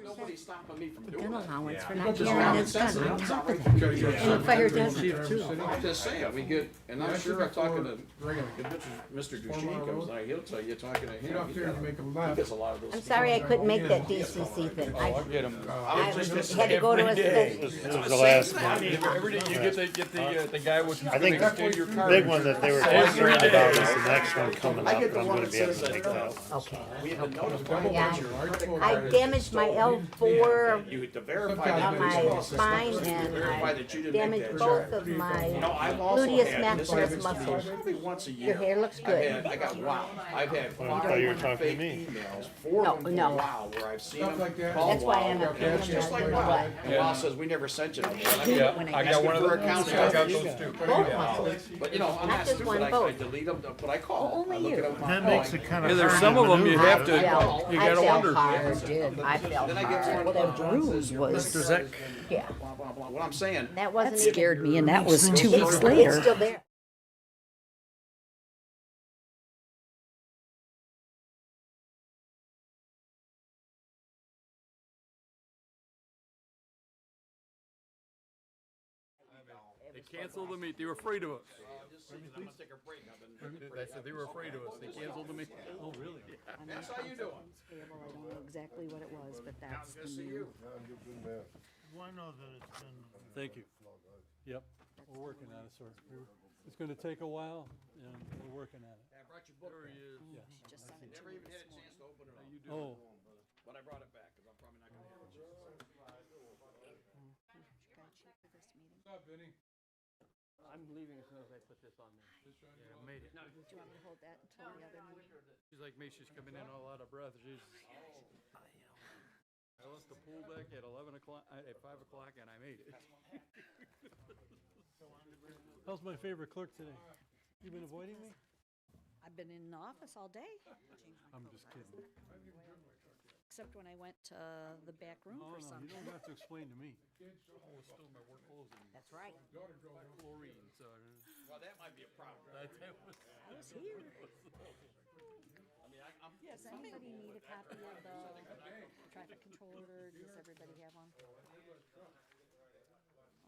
Nobody's stopping me from doing Gun it. allowance for But not just carrying common his gun sense on on top of top that. And the fire doesn't. I'm just saying, we get, and I'm sure I'm talking to, Regular. if Mr. Duchesne comes by, he'll tell you, talking to Get him, up there and make a he left. gets a lot of those. I'm sorry I couldn't make that DCC thing. I Get them. had to go to a This special. was the last one. Every day you get the guy with. I think your car. the big one that they were concerned about is the next one coming up, I get and the I'm one gonna that be able says to that, make that. Okay. We have been notified. Yeah. I damaged my L4 You, to verify on that. my spine and Verify I that you didn't make damaged that both charge. of my No, I've also gluteus had, this maximus happens muscles. probably once a year. Your hair looks good. I got wow. I've had I thought you were talking to fake me. emails, 4 No, of them no. for wow, where I've seen Stuff them like that. call That's why wow. I'm not Yeah, doing just that like anymore. that. And wow says, we never sent you them. Yeah, I got one of those. I got those too. Both muscles. But you know, I'm Not not just stupid, one, I both. delete them, but I call. Only I look you. it up on my That phone. makes it kind of. Yeah, there's hard some to of them you maneuver. have to, you I gotta felt wonder. hard, dude. I felt Then I get hard. one Well, of that those bruise was, Mr. Zek. yeah. What I'm saying, That wasn't That even. scared me, and that was 2 weeks It's later. still there. They canceled the meet. They were afraid of us. They said they were afraid of us. They canceled the meet. Oh, really? that's how you doing. Payable, I don't know exactly what it was, but that's the new. Well, I know that it's been. Thank you. Yep, we're working on it, sir. It's gonna take a while, and we're working on it. I brought your book. There he is. Yes. Just sent it to Never me even had this a chance morning. to open it up. Oh, But I brought it back, because I'm probably not gonna have it. Got a check for this meeting. What's up, Vinny? I'm leaving as soon as I put this on there. Yeah, I made it. Do you want me to hold that until the other meeting? She's like me, she's coming in all out of breath. She's. I left the pool deck at 11 o'clock, at 5 o'clock, and I made it. How's my favorite clerk today? You been avoiding me? I've been in the office all day. I'm just kidding. Except when I went to the back room Oh, for no, you something. don't have to explain to me. Oh, it's still my work clothes and That's right. chlorine, so. Well, that might be a problem. I was here. Yeah, somebody need a copy of the traffic control order? Does everybody have one? I don't know if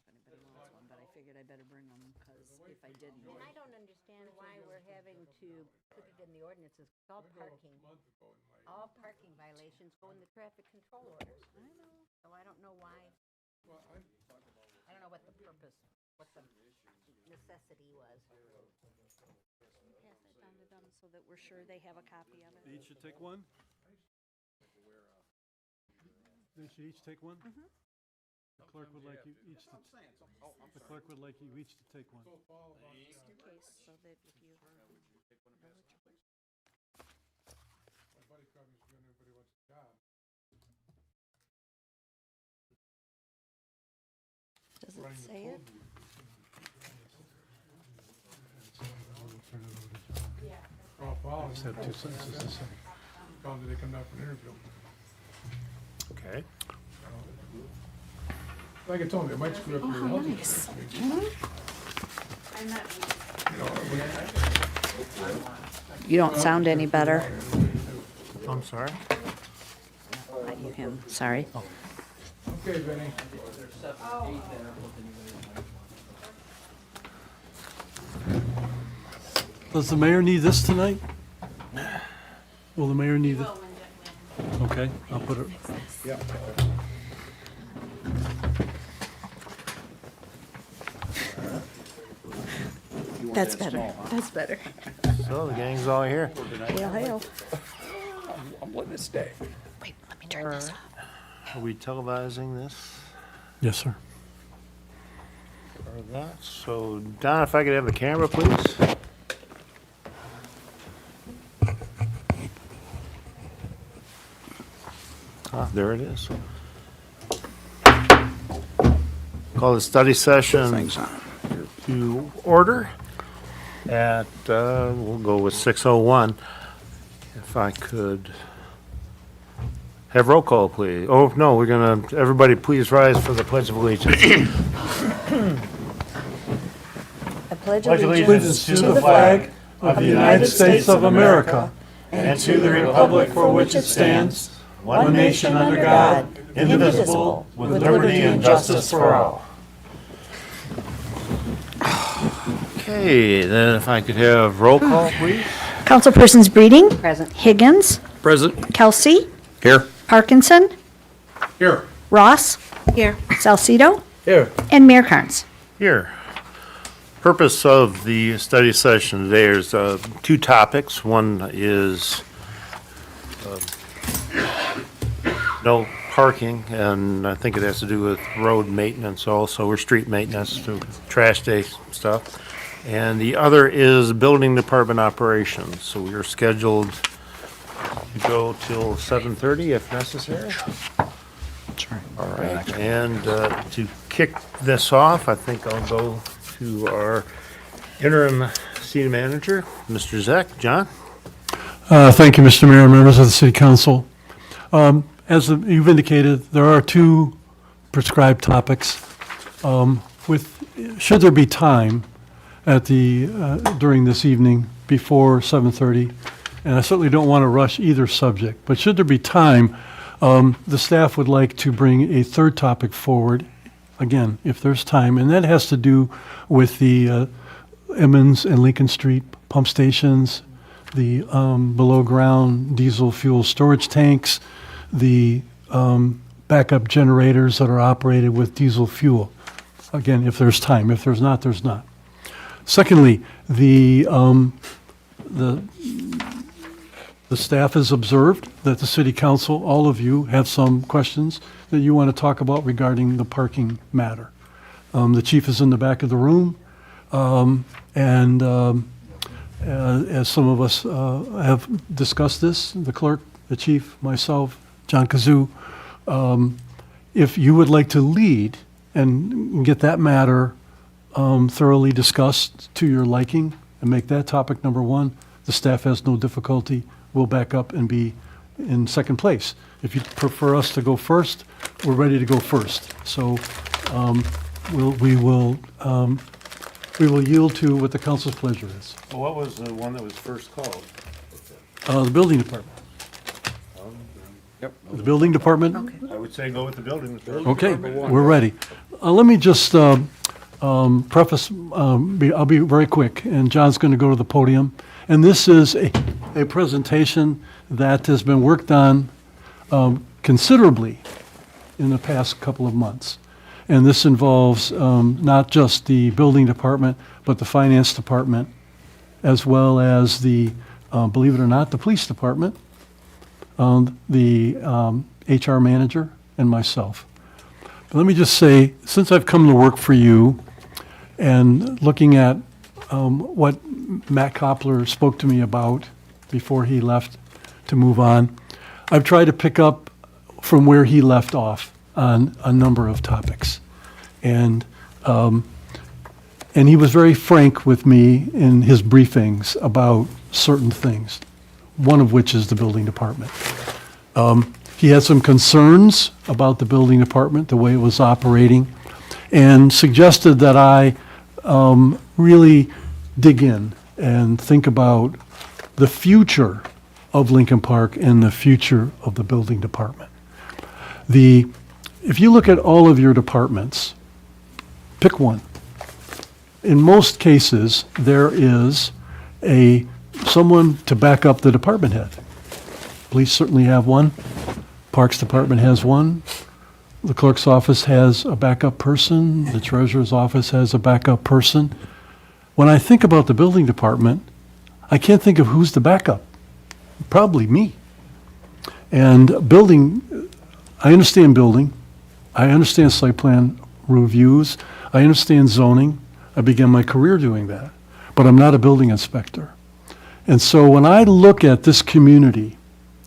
anybody wants one, but I figured I better bring them, because if I didn't. And I don't understand why we're having to put it in the ordinances. It's all parking. All parking violations go in the traffic control orders. I know. So I don't know why. I don't know what the purpose, what the necessity was. Pass it down to them so that we're sure they have a copy of They it. each should take one? They should each take one? The clerk would like you each to, the clerk would like you each to take one. Just in case, so that if you. My buddy called me, when everybody wants a job. Does it say it? Oh, Paul, Just have 2 sentences to say. called me, they come down for an interview. Okay. Like I told you, I might screw up your health. Nice. You don't sound any better. I'm sorry? Not you, him, sorry. Okay, Vinny. Does the mayor need this tonight? Will the mayor need it? Okay, I'll put it. That's better. That's better. So the gang's all here. Hail, hail. I'm letting it stay. Wait, let me turn this off. Are we televising this Yes, sir. or that? So Don, if I could have the camera, please? Ah, there it is. Call the study session to order at, we'll go with 6:01. If I could have roll call, please. Oh, no, we're gonna, everybody please rise for the Pledge of Allegiance. I pledge Pledge allegiance allegiance to the flag of the United States of America and and to the republic for which it stands, one nation under God, indivisible, with liberty and justice for all. Okay, then if I could have roll call, please. Councilpersons Breeding, Present. Higgins, Present. Kelsey, Here. Parkinson, Here. Ross, Here. Salcido, Here. and Mayor Carnes. Here. Purpose of the study session today is two topics. One is no parking, and I think it has to do with road maintenance also, or street maintenance, to trash day stuff. And the other is building department operations. So we are scheduled to go till 7:30 if necessary. All right, and to kick this off, I think I'll go to our interim city manager, Mr. Zeck. John? Thank you, Mr. Mayor, members of the city council. As you've indicated, there are two prescribed topics. Should there be time at during this evening before 7:30, and I certainly don't want to rush either subject, but should there be time, the staff would like to bring a third topic forward, again, if there's time, and that has to do with the Emmons and Lincoln Street pump stations, the below-ground diesel fuel storage tanks, the backup generators that are operated with diesel fuel. Again, if there's time. If there's not, there's not. Secondly, the staff has observed that the city council, all of you, have some questions that you want to talk about regarding the parking matter. The chief is in the back of the room, and as some of us have discussed this, the clerk, the chief, myself, John Kazoo, if you would like to lead and get that matter thoroughly discussed to your liking and make that topic number one, the staff has no difficulty. We'll back up and be in second place. If you prefer us to go first, we're ready to go first. So we will yield to what the council's pleasure is. Well, what was the one that was first called? The building department. Yep. The building department? I would say go with the building department. Okay, we're ready. Let me just preface, I'll be very quick, and John's going to go to the podium. And this is a presentation that has been worked on considerably in the past couple of months. And this involves not just the building department, but the finance department, as well as the, believe it or not, the police department, the HR manager, and myself. But let me just say, since I've come to work for you, and looking at what Matt Koppler spoke to me about before he left to move on, I've tried to pick up from where he left off on a number of topics. And he was very frank with me in his briefings about certain things, one of which is the building department. He had some concerns about the building department, the way it was operating, and suggested that I really dig in and think about the future of Lincoln Park and the future of the building department. If you look at all of your departments, pick one. In most cases, there is someone to back up the department head. Police certainly have one. Parks Department has one. The clerk's office has a backup person. The treasurer's office has a backup person. When I think about the building department, I can't think of who's the backup. Probably me. And building, I understand building. I understand site plan reviews. I understand zoning. I began my career doing that. But I'm not a building inspector. And so when I look at this community,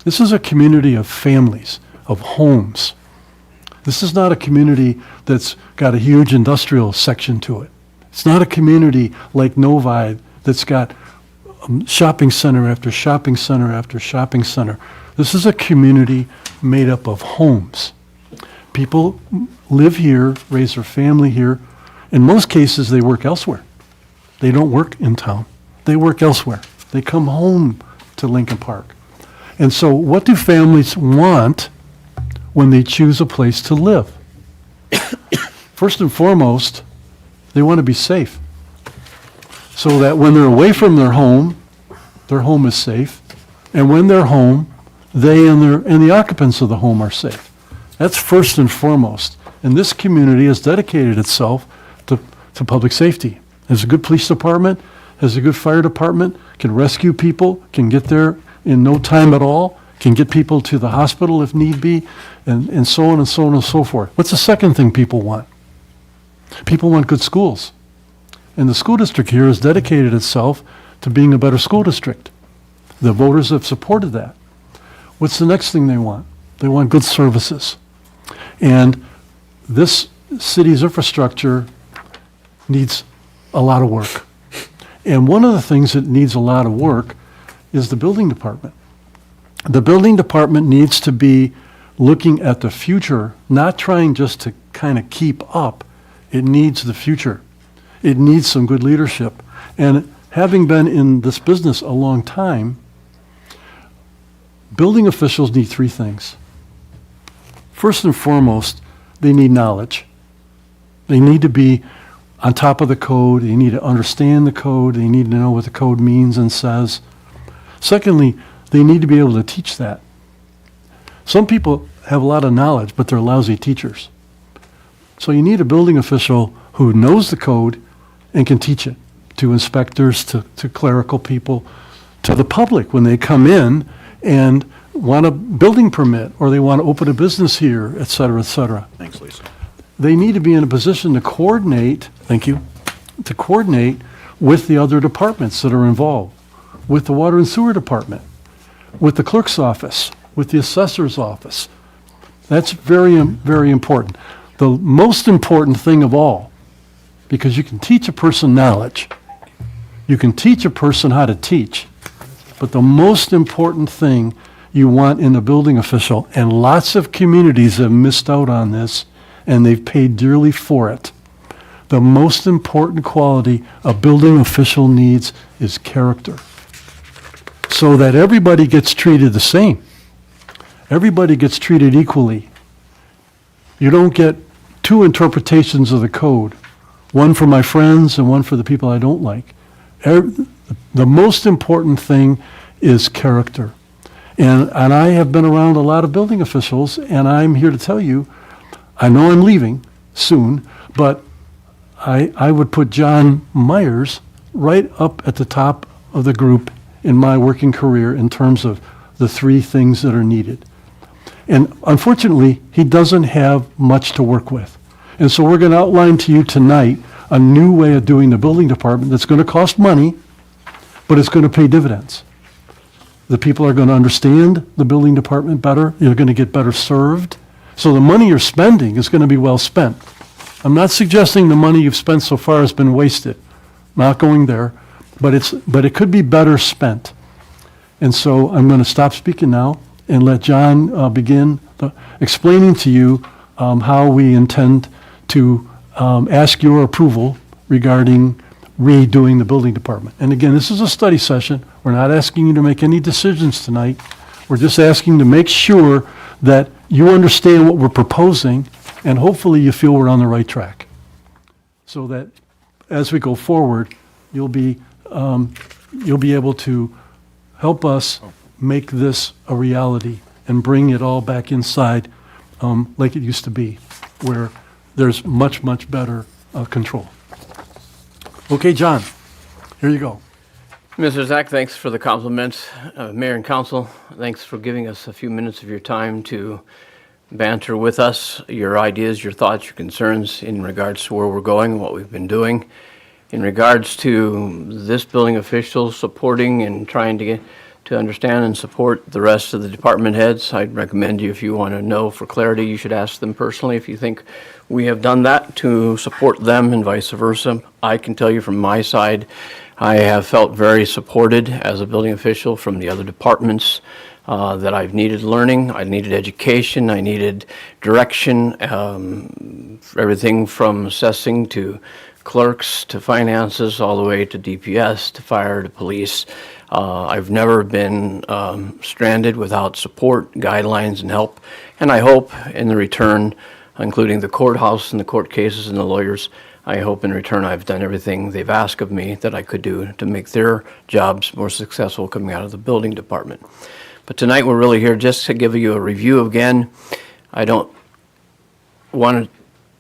this is a community of families, of homes. This is not a community that's got a huge industrial section to it. It's not a community like Novi that's got shopping center after shopping center after shopping center. This is a community made up of homes. People live here, raise their family here. In most cases, they work elsewhere. They don't work in town. They work elsewhere. They come home to Lincoln Park. And so what do families want when they choose a place to live? First and foremost, they want to be safe. So that when they're away from their home is safe. And when they're home, they and the occupants of the home are safe. That's first and foremost. And this community has dedicated itself to public safety. Has a good police department, has a good fire department, can rescue people, can get there in no time at all, can get people to the hospital if need be, and so on and so on and so forth. What's the second thing people want? People want good schools. And the school district here has dedicated itself to being a better school district. The voters have supported that. What's the next thing they want? They want good services. And this city's infrastructure needs a lot of work. And one of the things that needs a lot of work is the building department. The building department needs to be looking at the future, not trying just to kind of keep up. It needs the future. It needs some good leadership. And having been in this business a long time, building officials need three things. First and foremost, they need knowledge. They need to be on top of the code. They need to understand the code. They need to know what the code means and says. Secondly, they need to be able to teach that. Some people have a lot of knowledge, but they're lousy teachers. So you need a building official who knows the code and can teach it to inspectors, to clerical people, to the public when they come in and want a building permit or they want to open a business here, et cetera, et cetera. Thanks, Lisa. They need to be in a position to coordinate, thank you, to coordinate with the other departments that are involved, with the water and sewer department, with the clerk's office, with the assessor's office. That's very, very important. The most important thing of all, because you can teach a person knowledge, you can teach a person how to teach, but the most important thing you want in a building official, and lots of communities have missed out on this, and they've paid dearly for it. The most important quality a building official needs is character, so that everybody gets treated the same. Everybody gets treated equally. You don't get two interpretations of the code, one for my friends and one for the people I don't like. The most important thing is character. And I have been around a lot of building officials, and I'm here to tell you, I know I'm leaving soon, but I would put John Myers right up at the top of the group in my working career in terms of the three things that are needed. And unfortunately, he doesn't have much to work with. And so we're going to outline to you tonight a new way of doing the building department that's going to cost money, but it's going to pay dividends. The people are going to understand the building department better. You're going to get better served. So the money you're spending is going to be well spent. I'm not suggesting the money you've spent so far has been wasted. Not going there, but it could be better spent. And so I'm going to stop speaking now and let John begin explaining to you how we intend to ask your approval regarding redoing the building department. And again, this is a study session. We're not asking you to make any decisions tonight. We're just asking to make sure that you understand what we're proposing, and hopefully you feel we're on the right track. So that as we go forward, you'll be able to help us make this a reality and bring it all back inside like it used to be, where there's much, much better control. Okay, John, here you go. Mr. Zach, thanks for the compliments. Mayor and Council, thanks for giving us a few minutes of your time to banter with us, your ideas, your thoughts, your concerns in regards to where we're going, what we've been doing. In regards to this building official supporting and trying to get to understand and support the rest of the department heads, I'd recommend you, if you want to know for clarity, you should ask them personally if you think we have done that to support them and vice versa. I can tell you from my side, I have felt very supported as a building official from the other departments that I've needed learning, I needed education, I needed direction, everything from assessing to clerks to finances, all the way to DPS, to fire, to police. I've never been stranded without support, guidelines, and help. And I hope in the return, including the courthouse and the court cases and the lawyers, I hope in return I've done everything they've asked of me that I could do to make their jobs more successful coming out of the building department. But tonight we're really here just to give you a review again. I don't want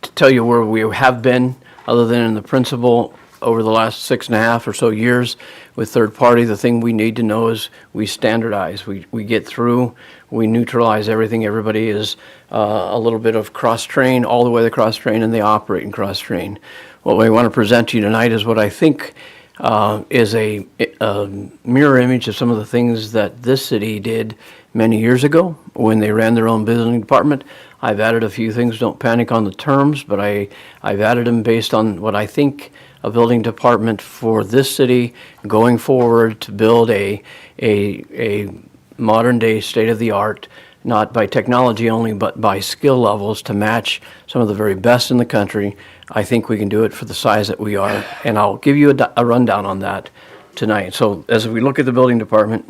to tell you where we have been, other than in the principal over the last 6.5 or so years with third party. The thing we need to know is we standardize, we get through, we neutralize everything. Everybody is a little bit of cross-train, all the way to cross-train, and they operate in cross-train. What we want to present to you tonight is what I think is a mirror image of some of the things that this city did many years ago when they ran their own building department. I've added a few things, don't panic on the terms, but I've added them based on what I think a building department for this city going forward to build a modern day state-of-the-art, not by technology only, but by skill levels to match some of the very best in the country. I think we can do it for the size that we are, and I'll give you a rundown on that tonight. So as we look at the building department,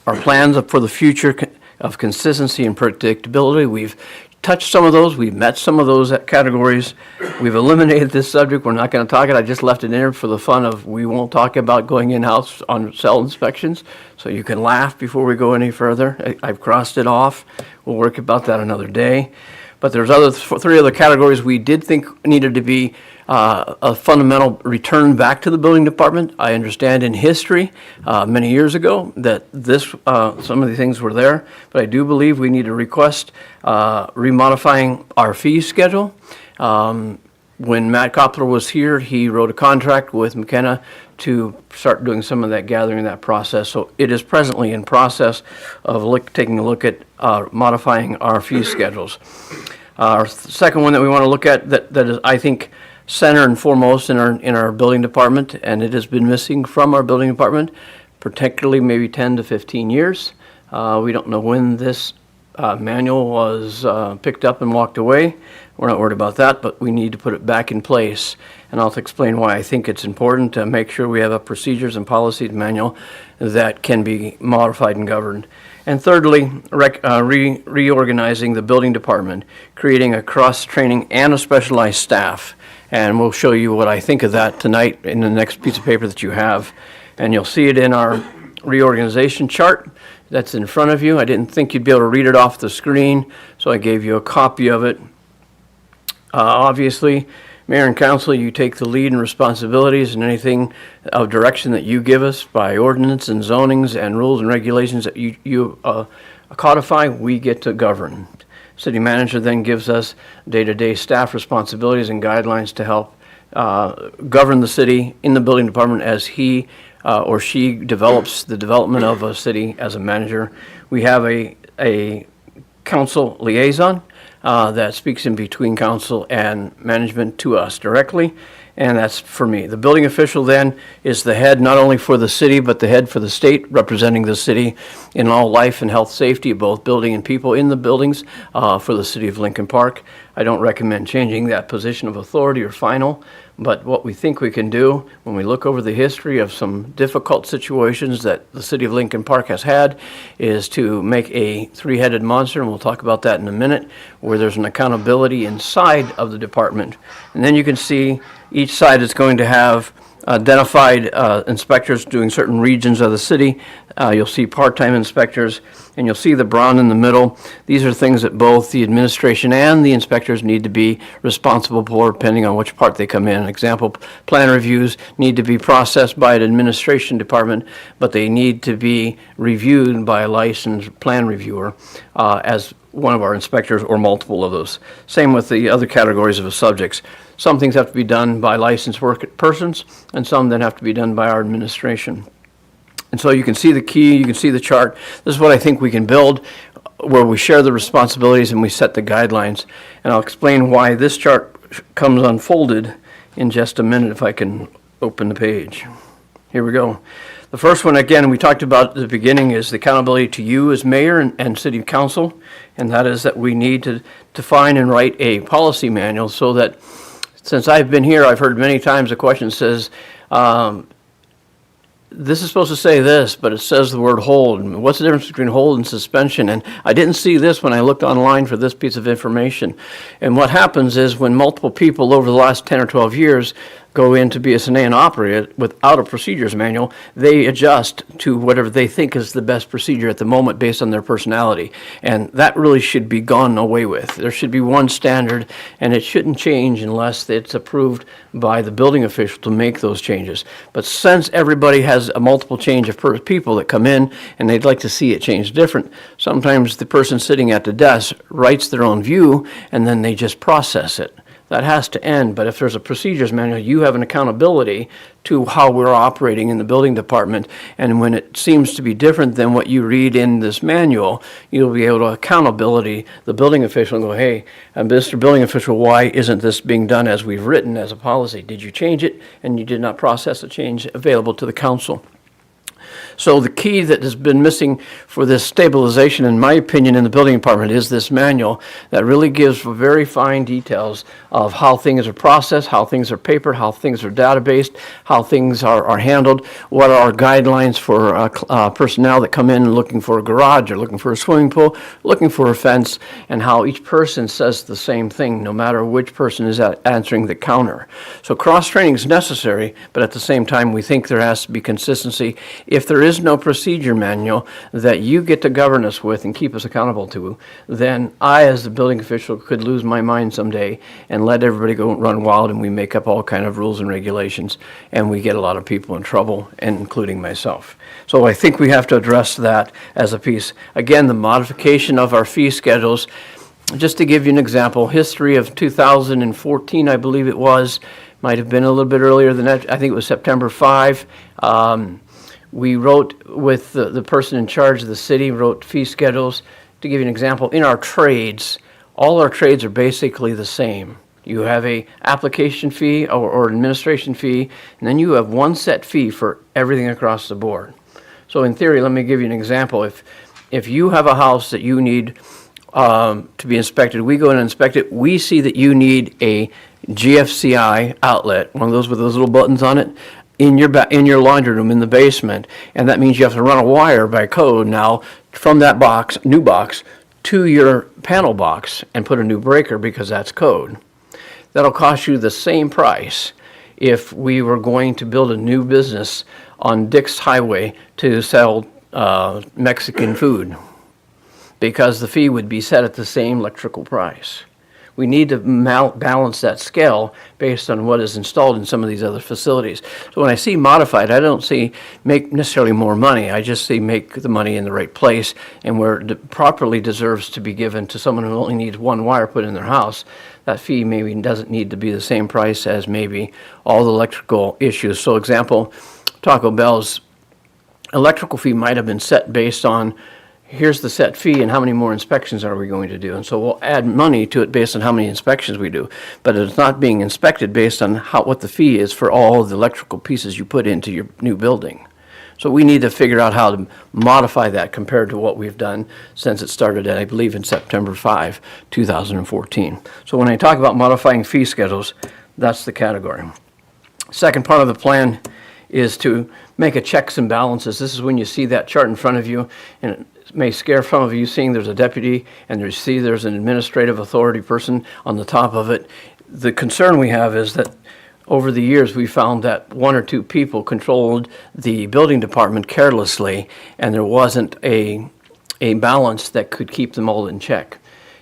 our plans for the future of consistency and predictability, we've touched some of those, we've met some of those categories. We've eliminated this subject, we're not going to talk it. I just left it in there for the fun of we won't talk about going in-house on cell inspections, so you can laugh before we go any further. I've crossed it off. We'll work about that another day. But there's three other categories we did think needed to be a fundamental return back to the building department. I understand in history, many years ago, that some of the things were there, but I do believe we need to request remodifying our fee schedule. When Matt Koppler was here, he wrote a contract with McKenna to start doing some of that gathering, that process. So it is presently in process of taking a look at modifying our fee schedules. Our second one that we want to look at that is, I think, center and foremost in our building department, and it has been missing from our building department, particularly maybe 10 to 15 years. We don't know when this manual was picked up and walked away. We're not worried about that, but we need to put it back in place. And I'll explain why I think it's important to make sure we have a procedures and policies manual that can be modified and governed. And thirdly, reorganizing the building department, creating a cross-training and a specialized staff. And we'll show you what I think of that tonight in the next piece of paper that you have. And you'll see it in our reorganization chart that's in front of you. I didn't think you'd be able to read it off the screen, so I gave you a copy of it. Obviously, Mayor and Council, you take the lead and responsibilities in anything of direction that you give us by ordinance and zonings and rules and regulations that you codify, we get to govern. City manager then gives us day-to-day staff responsibilities and guidelines to help govern the city in the building department as he or she develops the development of a city as a manager. We have a council liaison that speaks in between council and management to us directly, and that's for me. The building official then is the head not only for the city, but the head for the state, representing the city in all life and health safety of both building and people in the buildings for the city of Lincoln Park. I don't recommend changing that position of authority or final, but what we think we can do when we look over the history of some difficult situations that the city of Lincoln Park has had is to make a three-headed monster, and we'll talk about that in a minute, where there's an accountability inside of the department. And then you can see each side is going to have identified inspectors doing certain regions of the city. You'll see part-time inspectors, and you'll see the brown in the middle. These are things that both the administration and the inspectors need to be responsible for, depending on which part they come in. Example, plan reviews need to be processed by an administration department, but they need to be reviewed by a licensed plan reviewer as one of our inspectors or multiple of those. Same with the other categories of subjects. Some things have to be done by licensed persons, and some then have to be done by our administration. And so you can see the key, you can see the chart. This is what I think we can build, where we share the responsibilities and we set the guidelines. And I'll explain why this chart comes unfolded in just a minute if I can open the page. Here we go. The first one, again, we talked about at the beginning, is the accountability to you as mayor and city council, and that is that we need to define and write a policy manual so that, since I've been here, I've heard many times a question says, this is supposed to say this, but it says the word hold. And what's the difference between hold and suspension? And I didn't see this when I looked online for this piece of information. And what happens is when multiple people over the last 10 or 12 years go into BSNA and operate it without a procedures manual, they adjust to whatever they think is the best procedure at the moment based on their personality. And that really should be gone away with. There should be one standard, and it shouldn't change unless it's approved by the building official to make those changes. But since everybody has a multiple change of people that come in and they'd like to see it changed different, sometimes the person sitting at the desk writes their own view and then they just process it. That has to end, but if there's a procedures manual, you have an accountability to how we're operating in the building department, and when it seems to be different than what you read in this manual, you'll be able to accountability the building official and go, hey, Mr. Building Official, why isn't this being done as we've written as a policy? Did you change it, and you did not process a change available to the council? So the key that has been missing for this stabilization, in my opinion, in the building department is this manual that really gives very fine details of how things are processed, how things are papered, how things are databased, how things are handled, what are our guidelines for personnel that come in looking for a garage or looking for a swimming pool, looking for a fence, and how each person says the same thing, no matter which person is answering the counter. So cross-training is necessary, but at the same time, we think there has to be consistency. If there is no procedure manual that you get to govern us with and keep us accountable to, then I, as the building official, could lose my mind someday and let everybody go run wild, and we make up all kind of rules and regulations, and we get a lot of people in trouble, and including myself. So I think we have to address that as a piece. Again, the modification of our fee schedules. Just to give you an example, history of 2014, I believe it was, might have been a little bit earlier than that. I think it was September 5. We wrote with the person in charge of the city, wrote fee schedules. To give you an example, in our trades, all our trades are basically the same. You have a application fee or administration fee, and then you have one set fee for everything across the board. So in theory, let me give you an example. If you have a house that you need to be inspected, we go in and inspect it, we see that you need a GFCI outlet, one of those with those little buttons on it, in your laundry room in the basement, and that means you have to run a wire by code now from that box, new box, to your panel box and put a new breaker because that's code. That'll cost you the same price if we were going to build a new business on Dix Highway to sell Mexican food, because the fee would be set at the same electrical price. We need to balance that scale based on what is installed in some of these other facilities. So when I see modified, I don't see make necessarily more money. I just see make the money in the right place and where it properly deserves to be given to someone who only needs one wire put in their house. That fee maybe doesn't need to be the same price as maybe all the electrical issues. So example, Taco Bell's electrical fee might have been set based on here's the set fee and how many more inspections are we going to do. And so we'll add money to it based on how many inspections we do. But it's not being inspected based on what the fee is for all of the electrical pieces you put into your new building. So we need to figure out how to modify that compared to what we've done since it started, I believe, in September 5, 2014. So when I talk about modifying fee schedules, that's the category. Second part of the plan is to make a checks and balances. This is when you see that chart in front of you, and it may scare some of you seeing there's a deputy and you see there's an administrative authority person on the top of it. The concern we have is that over the years we found that one or two people controlled the building department carelessly, and there wasn't a balance that could keep them all in check.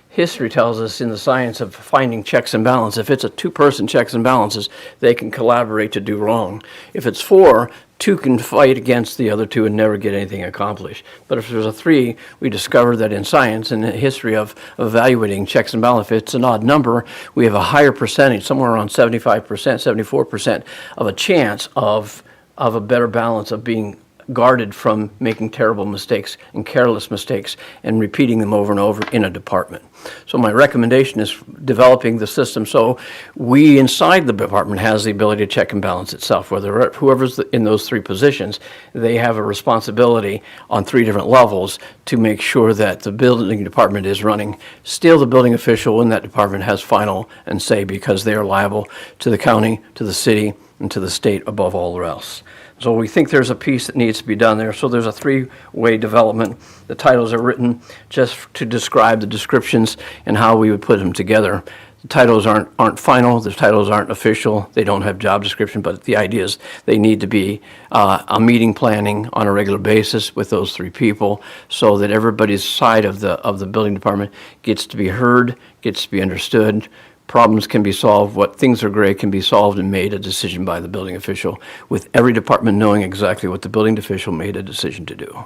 History tells us in the science of finding checks and balances, if it's a two-person checks and balances, they can collaborate to do wrong. If it's four, two can fight against the other two and never get anything accomplished. But if there's a three, we discovered that in science and the history of evaluating checks and balances, if it's an odd number, we have a higher percentage, somewhere around 75%, 74% of a chance of a better balance of being guarded from making terrible mistakes and careless mistakes and repeating them over and over in a department. So my recommendation is developing the system so we inside the department has the ability to check and balance itself. Whether whoever's in those three positions, they have a responsibility on three different levels to make sure that the building department is running. Still, the building official in that department has final and say because they are liable to the county, to the city, and to the state above all else. So we think there's a piece that needs to be done there. So there's a three-way development. The titles are written just to describe the descriptions and how we would put them together. The titles aren't final. The titles aren't official. They don't have job description, but the idea is they need to be a meeting planning on a regular basis with those three people so that everybody's side of the building department gets to be heard, gets to be understood. Problems can be solved, what things are gray can be solved and made a decision by the building official, with every department knowing exactly what the building official made a decision to do.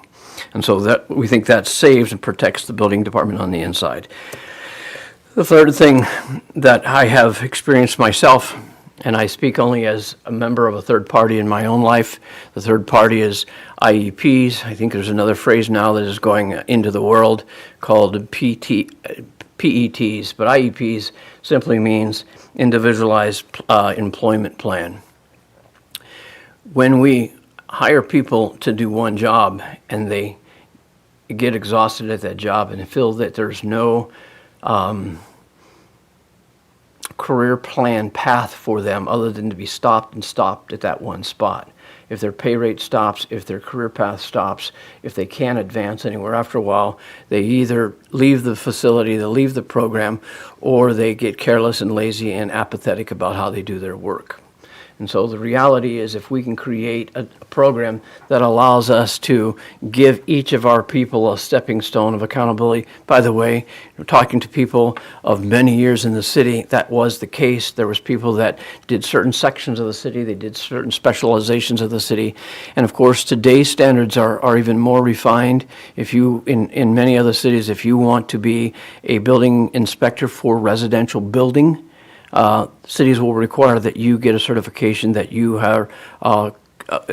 And so that we think that saves and protects the building department on the inside. The third thing that I have experienced myself, and I speak only as a member of a third party in my own life, the third party is IEPs. I think there's another phrase now that is going into the world called PETs, but IEPs simply means individualized employment plan. When we hire people to do one job and they get exhausted at that job and feel that there's no career plan path for them other than to be stopped at that one spot. If their pay rate stops, if their career path stops, if they can't advance anywhere, after a while, they either leave the facility, they leave the program, or they get careless and lazy and apathetic about how they do their work. And so the reality is if we can create a program that allows us to give each of our people a stepping stone of accountability. By the way, talking to people of many years in the city, that was the case. There was people that did certain sections of the city, they did certain specializations of the city. And of course, today's standards are even more refined. If you, in many other cities, if you want to be a building inspector for residential building, cities will require that you get a certification that you are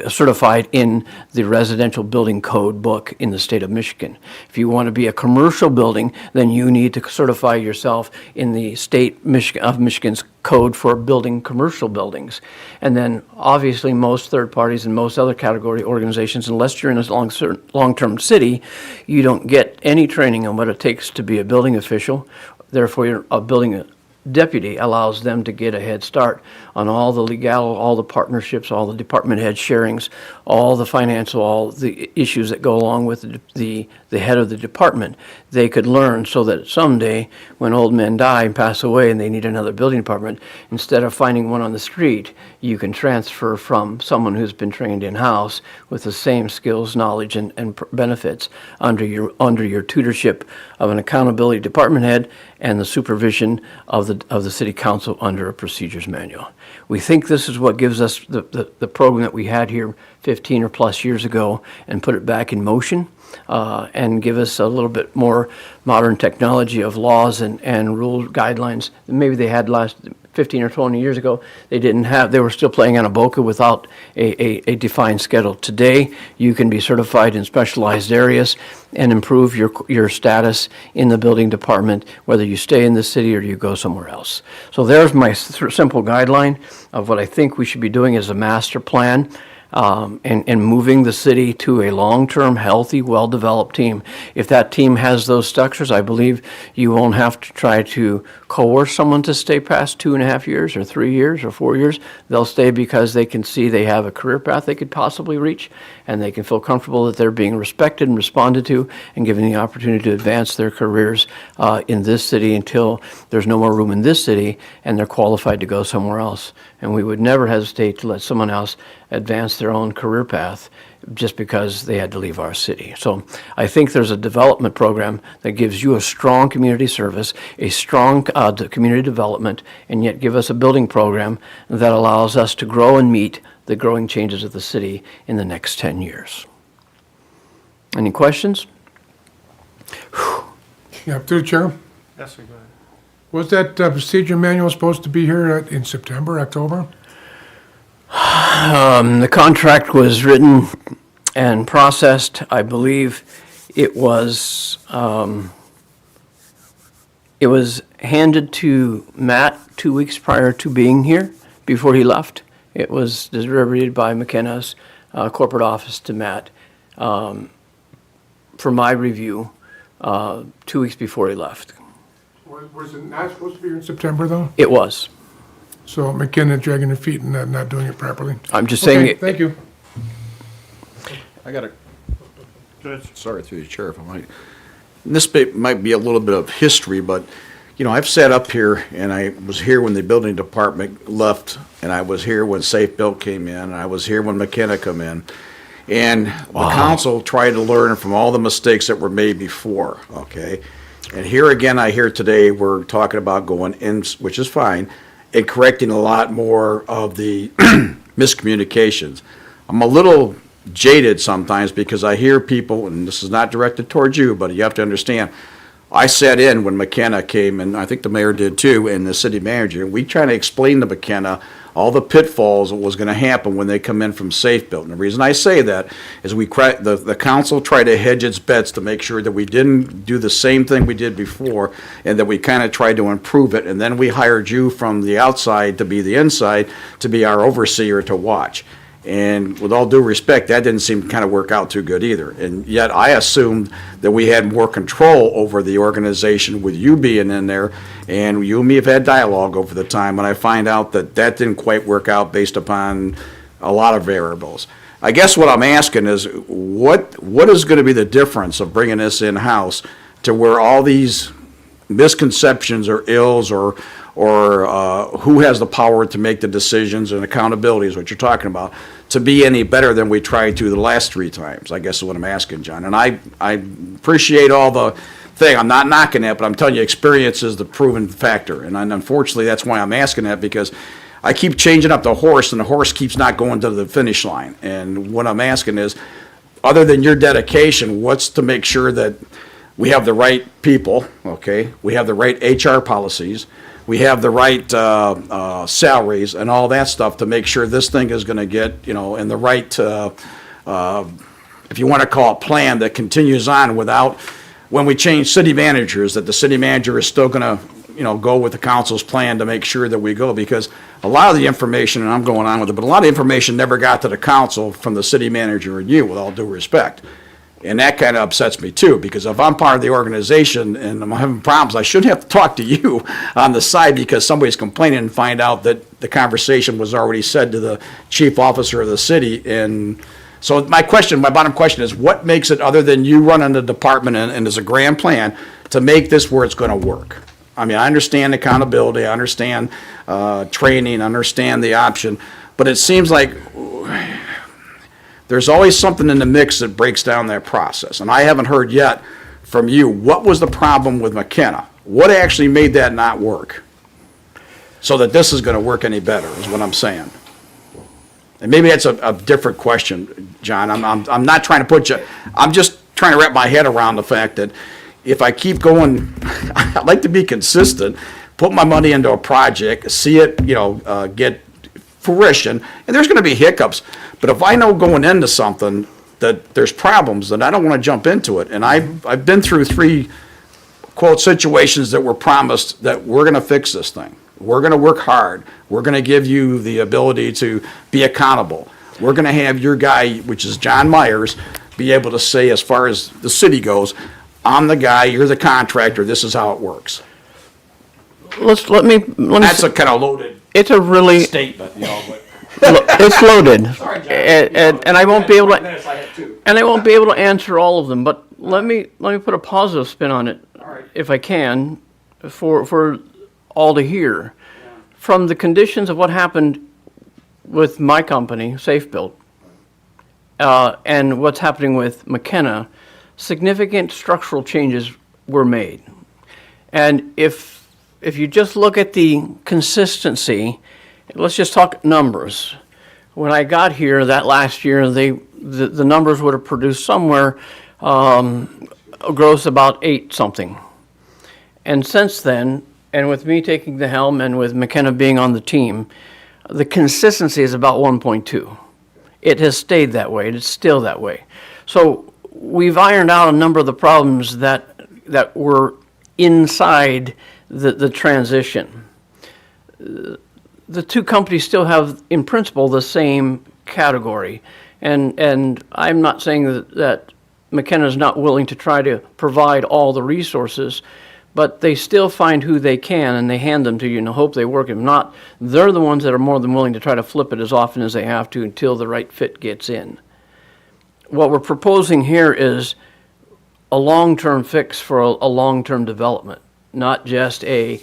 certified in the residential building code book in the state of Michigan. If you want to be a commercial building, then you need to certify yourself in the state of Michigan's code for building commercial buildings. And then obviously most third parties and most other category organizations, unless you're in a long-term city, you don't get any training on what it takes to be a building official. Therefore, you're a building deputy allows them to get a head start on all the legal, all the partnerships, all the department head sharings, all the financial, all the issues that go along with the head of the department. They could learn so that someday when old men die and pass away and they need another building department, instead of finding one on the street, you can transfer from someone who's been trained in-house with the same skills, knowledge, and benefits under your tutorship of an accountability department head and the supervision of the city council under a procedures manual. We think this is what gives us the program that we had here 15 or plus years ago and put it back in motion and give us a little bit more modern technology of laws and rule guidelines than maybe they had last 15 or 20 years ago. They were still playing on a BOCA without a defined schedule. Today, you can be certified in specialized areas and improve your status in the building department, whether you stay in the city or you go somewhere else. So there's my simple guideline of what I think we should be doing as a master plan. And moving the city to a long-term, healthy, well-developed team. If that team has those structures, I believe you won't have to try to coerce someone to stay past 2.5 years or 3 years or 4 years. They'll stay because they can see they have a career path they could possibly reach, and they can feel comfortable that they're being respected and responded to and given the opportunity to advance their careers in this city until there's no more room in this city and they're qualified to go somewhere else. And we would never hesitate to let someone else advance their own career path just because they had to leave our city. So I think there's a development program that gives you a strong community service, a strong community development, and yet give us a building program that allows us to grow and meet the growing changes of the city in the next 10 years. Any questions? Yeah, through the chair. Yes, sir, go ahead. Was that procedure manual supposed to be here in September, October? The contract was written and processed. I believe it was It was handed to Matt 2 weeks prior to being here, before he left. It was distributed by McKenna's corporate office to Matt for my review 2 weeks before he left. Was it not supposed to be here in September, though? It was. So McKenna dragging their feet and not doing it properly? I'm just saying, Okay, it- thank you. I got a, sorry through the chair if I might. Might be a little bit of history, but, you know, I've sat up here and I was here when the building department left, and I was here when Safe Built came in, and I was here when McKenna come in. And the council tried to learn from all the mistakes that were made before, okay? And here again, I hear today, we're talking about going in, which is fine, and correcting a lot more of the miscommunications. I'm a little jaded sometimes because I hear people, and this is not directed towards you, but you have to understand, I sat in when McKenna came, and I think the mayor did too, and the city manager, and we try to explain to McKenna all the pitfalls that was gonna happen when they come in from Safe Built. And the reason I say that is the council tried to hedge its bets to make sure that we didn't do the same thing we did before, and that we kinda tried to improve it, and then we hired you from the outside to be the inside, to be our overseer to watch. And with all due respect, that didn't seem to kind of work out too good either. And yet I assumed that we had more control over the organization with you being in there, and you and me have had dialogue over the time, and I find out that that didn't quite work out based upon a lot of variables. I guess what I'm asking is, what is going to be the difference of bringing this in-house to where all these misconceptions or ills or who has the power to make the decisions and accountability is what you're talking about, to be any better than we tried to the last 3 times, I guess is what I'm asking, John. And I appreciate all the thing. I'm not knocking that, but I'm telling you, experience is the proven factor. And unfortunately, that's why I'm asking that, because I keep changing up the horse, and the horse keeps not going to the finish line. And what I'm asking is, other than your dedication, what's to make sure that we have the right people, okay? We have the right HR policies. We have the right salaries and all that stuff to make sure this thing is going to get, you know, in the right, if you want to call it, plan that continues on without, when we change city managers, that the city manager is still going to, you know, go with the council's plan to make sure that we go. Because a lot of the information, and I'm going on with it, but a lot of information never got to the council from the city manager and you, with all due respect. And that kind of upsets me too, because if I'm part of the organization and I'm having problems, I shouldn't have to talk to you on the side because somebody's complaining and find out that the conversation was already said to the chief officer of the city. And so my bottom question is, what makes it, other than you running the department and as a grand plan, to make this where it's going to work? I mean, I understand accountability, I understand training, I understand the option, but it seems like there's always something in the mix that breaks down that process. And I haven't heard yet from you, what was the problem with McKenna? What actually made that not work? So that this is going to work any better, is what I'm saying. And maybe that's a different question, John. I'm not trying to put you, I'm just trying to wrap my head around the fact that if I keep going, I'd like to be consistent, put my money into a project, see it, you know, get fruition, and there's going to be hiccups. But if I know going into something that there's problems, then I don't want to jump into it. And I've been through 3, quote, situations that were promised that we're going to fix this thing. We're going to work hard. We're going to give you the ability to be accountable. We're going to have your guy, which is John Myers, be able to say, as far as the city goes, I'm the guy, you're the contractor, this is how it works. let me That's a kind of loaded it's a really, statement, you know, but. it's loaded. Sorry, John. And I won't be able to, Minutes I have too. and I won't be able to answer all of them, but let me put a positive spin on it, right. if I can, for all to hear. From the conditions of what happened with my company, Safe Built, and what's happening with McKenna, significant structural changes were made. And if you just look at the consistency, let's just talk numbers. When I got here that last year, the numbers would have produced somewhere gross about 8 something. And since then, and with me taking the helm and with McKenna being on the team, the consistency is about 1.2. It has stayed that way. It's still that way. So we've ironed out a number of the problems that were inside the transition. The two companies still have, in principle, the same category. And I'm not saying that McKenna is not willing to try to provide all the resources, but they still find who they can and they hand them to you and hope they work. If not, they're the ones that are more than willing to try to flip it as often as they have to until the right fit gets in. What we're proposing here is a long-term fix for a long-term development, not just a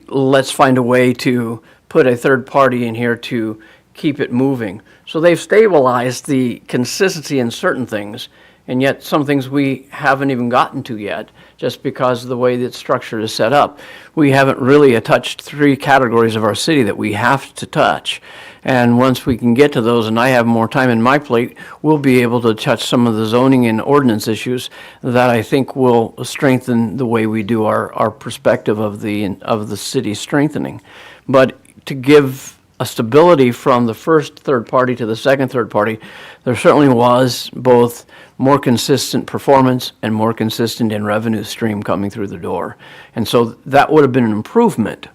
let's find a way to put a third party in here to keep it moving. So they've stabilized the consistency in certain things, and yet some things we haven't even gotten to yet, just because of the way that structure is set up. We haven't really touched 3 categories of our city that we have to touch. And once we can get to those, and I have more time in my plate, we'll be able to touch some of the zoning and ordinance issues that I think will strengthen the way we do our perspective of the city strengthening. But to give a stability from the first third party to the second third party, there certainly was both more consistent performance and more consistent in revenue stream coming through the door. And so that would have been an improvement.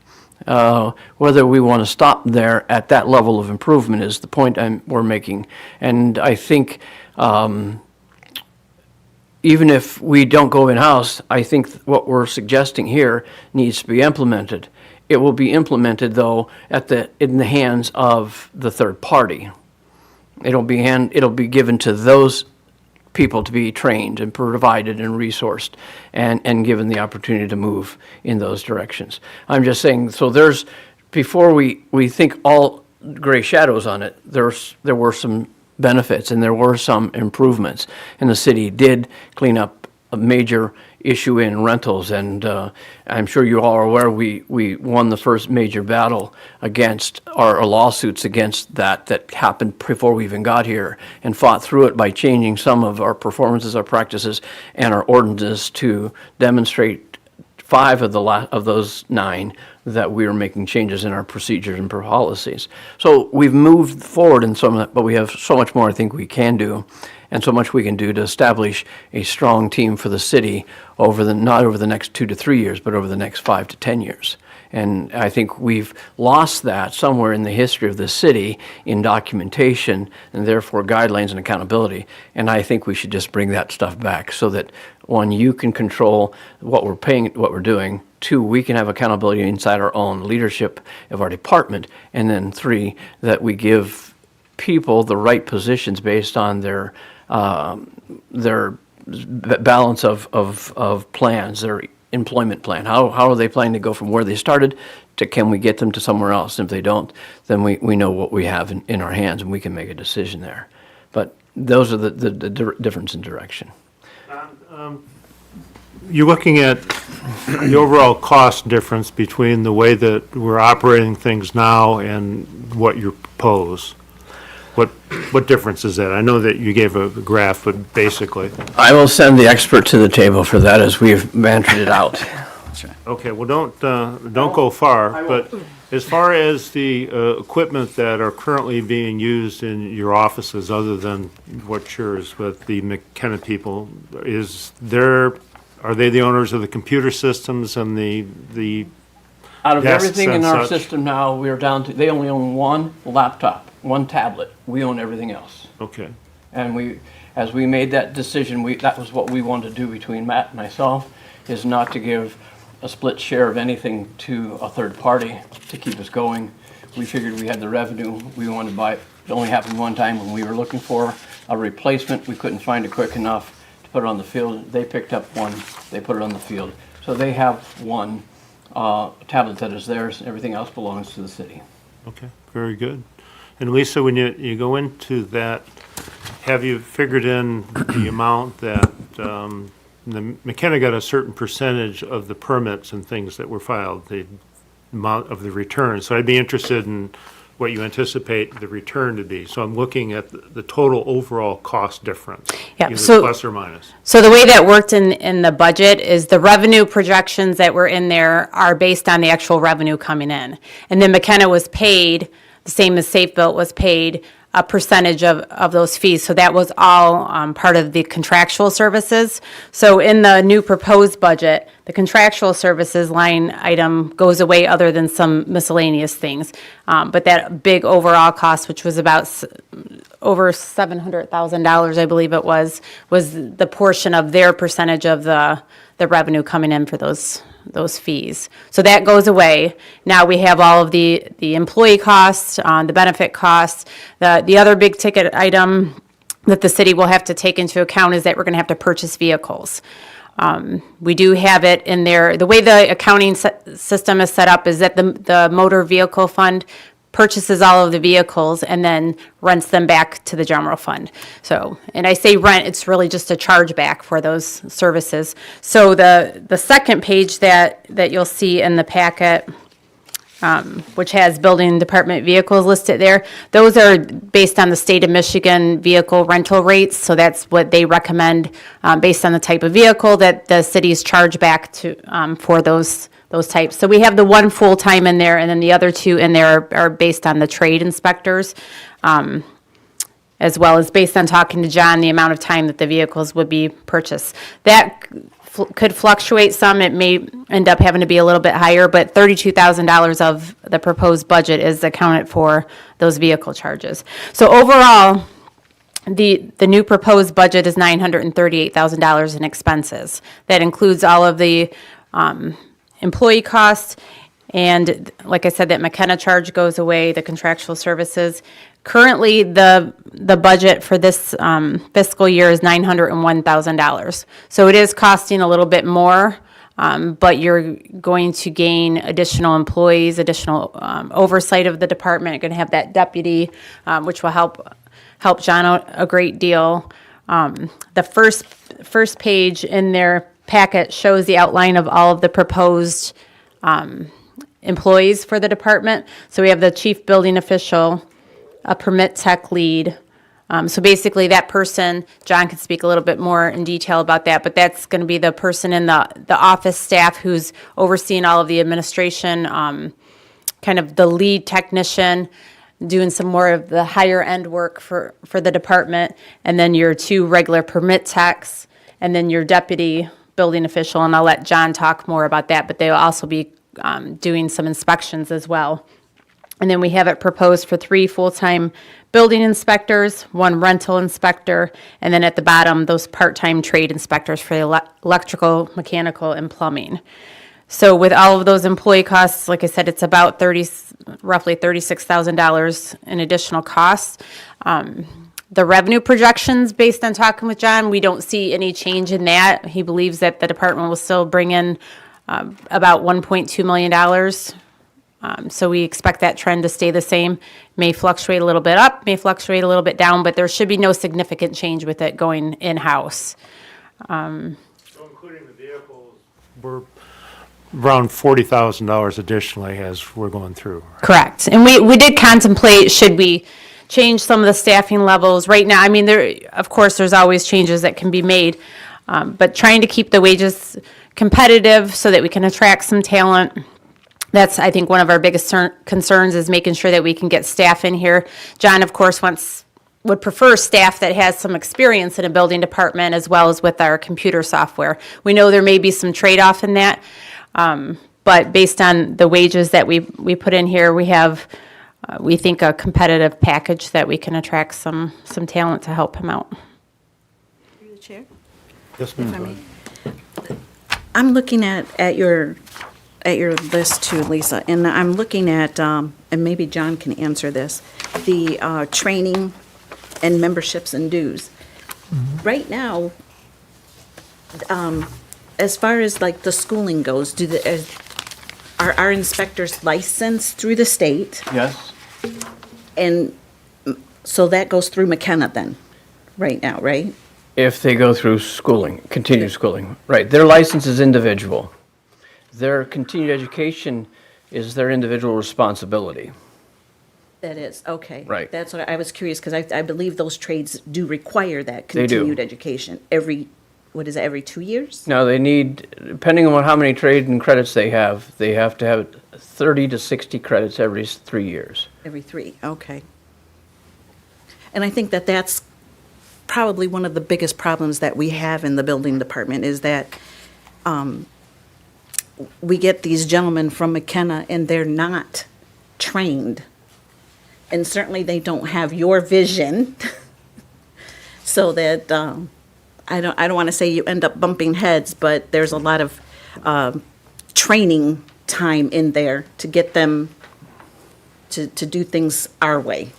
Whether we want to stop there at that level of improvement is the point we're making. And I think even if we don't go in-house, I think what we're suggesting here needs to be implemented. It will be implemented, though, in the hands of the third party. It'll be given to those people to be trained and provided and resourced and given the opportunity to move in those directions. I'm just saying, so before we think all gray shadows on it, there were some benefits and there were some improvements. And the city did clean up a major issue in rentals, and I'm sure you all are aware we won the first major battle against our lawsuits against that happened before we even got here, and fought through it by changing some of our performances, our practices, and our ordinances to demonstrate 5 of those 9 that we were making changes in our procedures and policies. So we've moved forward in some of that, but we have so much more I think we can do, and so much we can do to establish a strong team for the city not over the next 2 to 3 years, but over the next 5 to 10 years. And I think we've lost that somewhere in the history of the city in documentation and therefore guidelines and accountability. And I think we should just bring that stuff back so that 1, you can control what we're paying, what we're doing. 2, we can have accountability inside our own leadership of our department. And then 3, that we give people the right positions based on their balance of plans, their employment plan. How are they planning to go from where they started to can we get them to somewhere else? And if they don't, then we know what we have in our hands and we can make a decision there. But those are the difference in direction. You're looking at the overall cost difference between the way that we're operating things now and what you propose. What difference is that? I know that you gave a graph, but basically. I will send the expert to the table for that as we've bantered it out. Okay, well, don't go far, but as far as the equipment that are currently being used in your offices, other than what yours with the McKenna people, are they the owners of the computer systems and the Out of desks everything in and our such? system now, we're down to, they only own 1 laptop, 1 tablet. We own everything else. Okay, And as we made that decision, that was what we wanted to do between Matt and myself, is not to give a split share of anything to a third party to keep us going. We figured we had the revenue, we wanted to buy it. It only happened one time when we were looking for a replacement. We couldn't find it quick enough to put it on the field. They picked up 1, they put it on the field. So they have 1 tablet that is theirs, and everything else belongs to the city. okay, very good. And Lisa, when you go into that, have you figured in the amount that the McKenna got a certain percentage of the permits and things that were filed, the amount of the return? So I'd be interested in what you anticipate the return to be. So I'm looking at the total overall cost difference, Yeah, either so- plus or minus. So the way that worked in the budget is the revenue projections that were in there are based on the actual revenue coming in. And then McKenna was paid, the same as Safe Built was paid, a percentage of those fees. So that was all part of the contractual services. So in the new proposed budget, the contractual services line item goes away other than some miscellaneous things. But that big overall cost, which was about over $700,000, I believe it was the portion of their percentage of the revenue coming in for those fees. So that goes away. Now we have all of the employee costs, the benefit costs. The other big ticket item that the city will have to take into account is that we're going to have to purchase vehicles. We do have it in there. The way the accounting system is set up is that the motor vehicle fund purchases all of the vehicles and then rents them back to the general fund. So, and I say rent, it's really just a chargeback for those services. So the second page that you'll see in the packet, which has building department vehicles listed there, those are based on the state of Michigan vehicle rental rates. So that's what they recommend based on the type of vehicle that the cities charge back to for those types. So we have the one full-time in there, and then the other two in there are based on the trade inspectors, as well as based on talking to John, the amount of time that the vehicles would be purchased. That could fluctuate some. It may end up having to be a little bit higher, but $32,000 of the proposed budget is accounted for those vehicle charges. So overall, the new proposed budget is $938,000 in expenses. That includes all of the employee costs, and like I said, that McKenna charge goes away, the contractual services. Currently, the budget for this fiscal year is $901,000. So it is costing a little bit more, but you're going to gain additional employees, additional oversight of the department. You're going to have that deputy, which will help John out a great deal. The first page in their packet shows the outline of all of the proposed employees for the department. So we have the chief building official, a permit tech lead. So basically that person, John could speak a little bit more in detail about that, but that's going to be the person in the office staff who's overseeing all of the administration, kind of the lead technician, doing some more of the higher end work for the department, and then your two regular permit techs, and then your deputy building official, and I'll let John talk more about that, but they'll also be doing some inspections as well. And then we have it proposed for 3 full-time building inspectors, 1 rental inspector, and then at the bottom, those part-time trade inspectors for the electrical, mechanical, and plumbing. So with all of those employee costs, like I said, it's about roughly $36,000 in additional costs. The revenue projections, based on talking with John, we don't see any change in that. He believes that the department will still bring in about $1.2 million. So we expect that trend to stay the same. May fluctuate a little bit up, may fluctuate a little bit down, but there should be no significant change with it going in-house. So including the vehicles, we're around $40,000 additionally as we're going through. Correct. And we did contemplate, should we change some of the staffing levels right now? I mean, of course, there's always changes that can be made, but trying to keep the wages competitive so that we can attract some talent. That's, I think, one of our biggest concerns is making sure that we can get staff in here. John, of course, would prefer staff that has some experience in a building department as well as with our computer software. We know there may be some trade-off in that, but based on the wages that we put in here, we have, we think, a competitive package that we can attract some talent to help him out. Through the chair. Yes, If I ma'am. may. I'm looking at your list too, Lisa, and I'm looking at, and maybe John can answer this, the training and memberships and dues. Right now, as far as like the schooling goes, are our inspectors licensed through the state? Yes? And so that goes through McKenna then, right now, right? If they go through schooling, continued schooling, right. Their license is individual. Their continued education is their individual responsibility. That is, okay. Right. That's what I was curious, because I believe those trades do require that They do. continued education every 2 years? Now, they need, depending on how many trade and credits they have to have 30 to 60 credits every 3 years. Every 3, okay. And I think that that's probably one of the biggest problems that we have in the building department is that we get these gentlemen from McKenna and they're not trained. And certainly they don't have your vision so that, I don't want to say you end up bumping heads, but there's a lot of training time in there to get them to do things our way.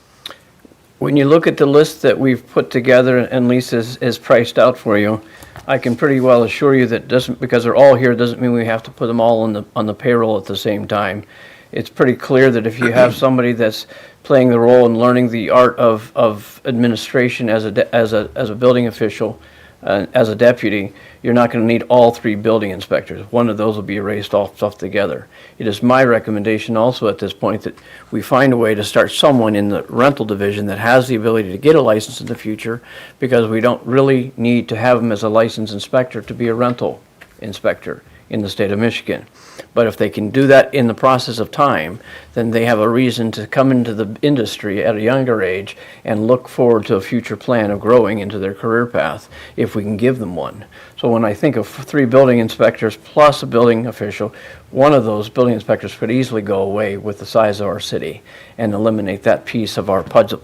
When you look at the list that we've put together and Lisa has priced out for you, I can pretty well assure you that because they're all here, doesn't mean we have to put them all on the payroll at the same time. It's pretty clear that if you have somebody that's playing the role and learning the art of administration as a building official, as a deputy, you're not going to need all 3 building inspectors. One of those will be erased off together. It is my recommendation also at this point that we find a way to start someone in the rental division that has the ability to get a license in the future, because we don't really need to have them as a licensed inspector to be a rental inspector in the state of Michigan. But if they can do that in the process of time, then they have a reason to come into the industry at a younger age and look forward to a future plan of growing into their career path if we can give them one. So when I think of 3 building inspectors plus a building official, one of those building inspectors could easily go away with the size of our city and eliminate that piece of our budget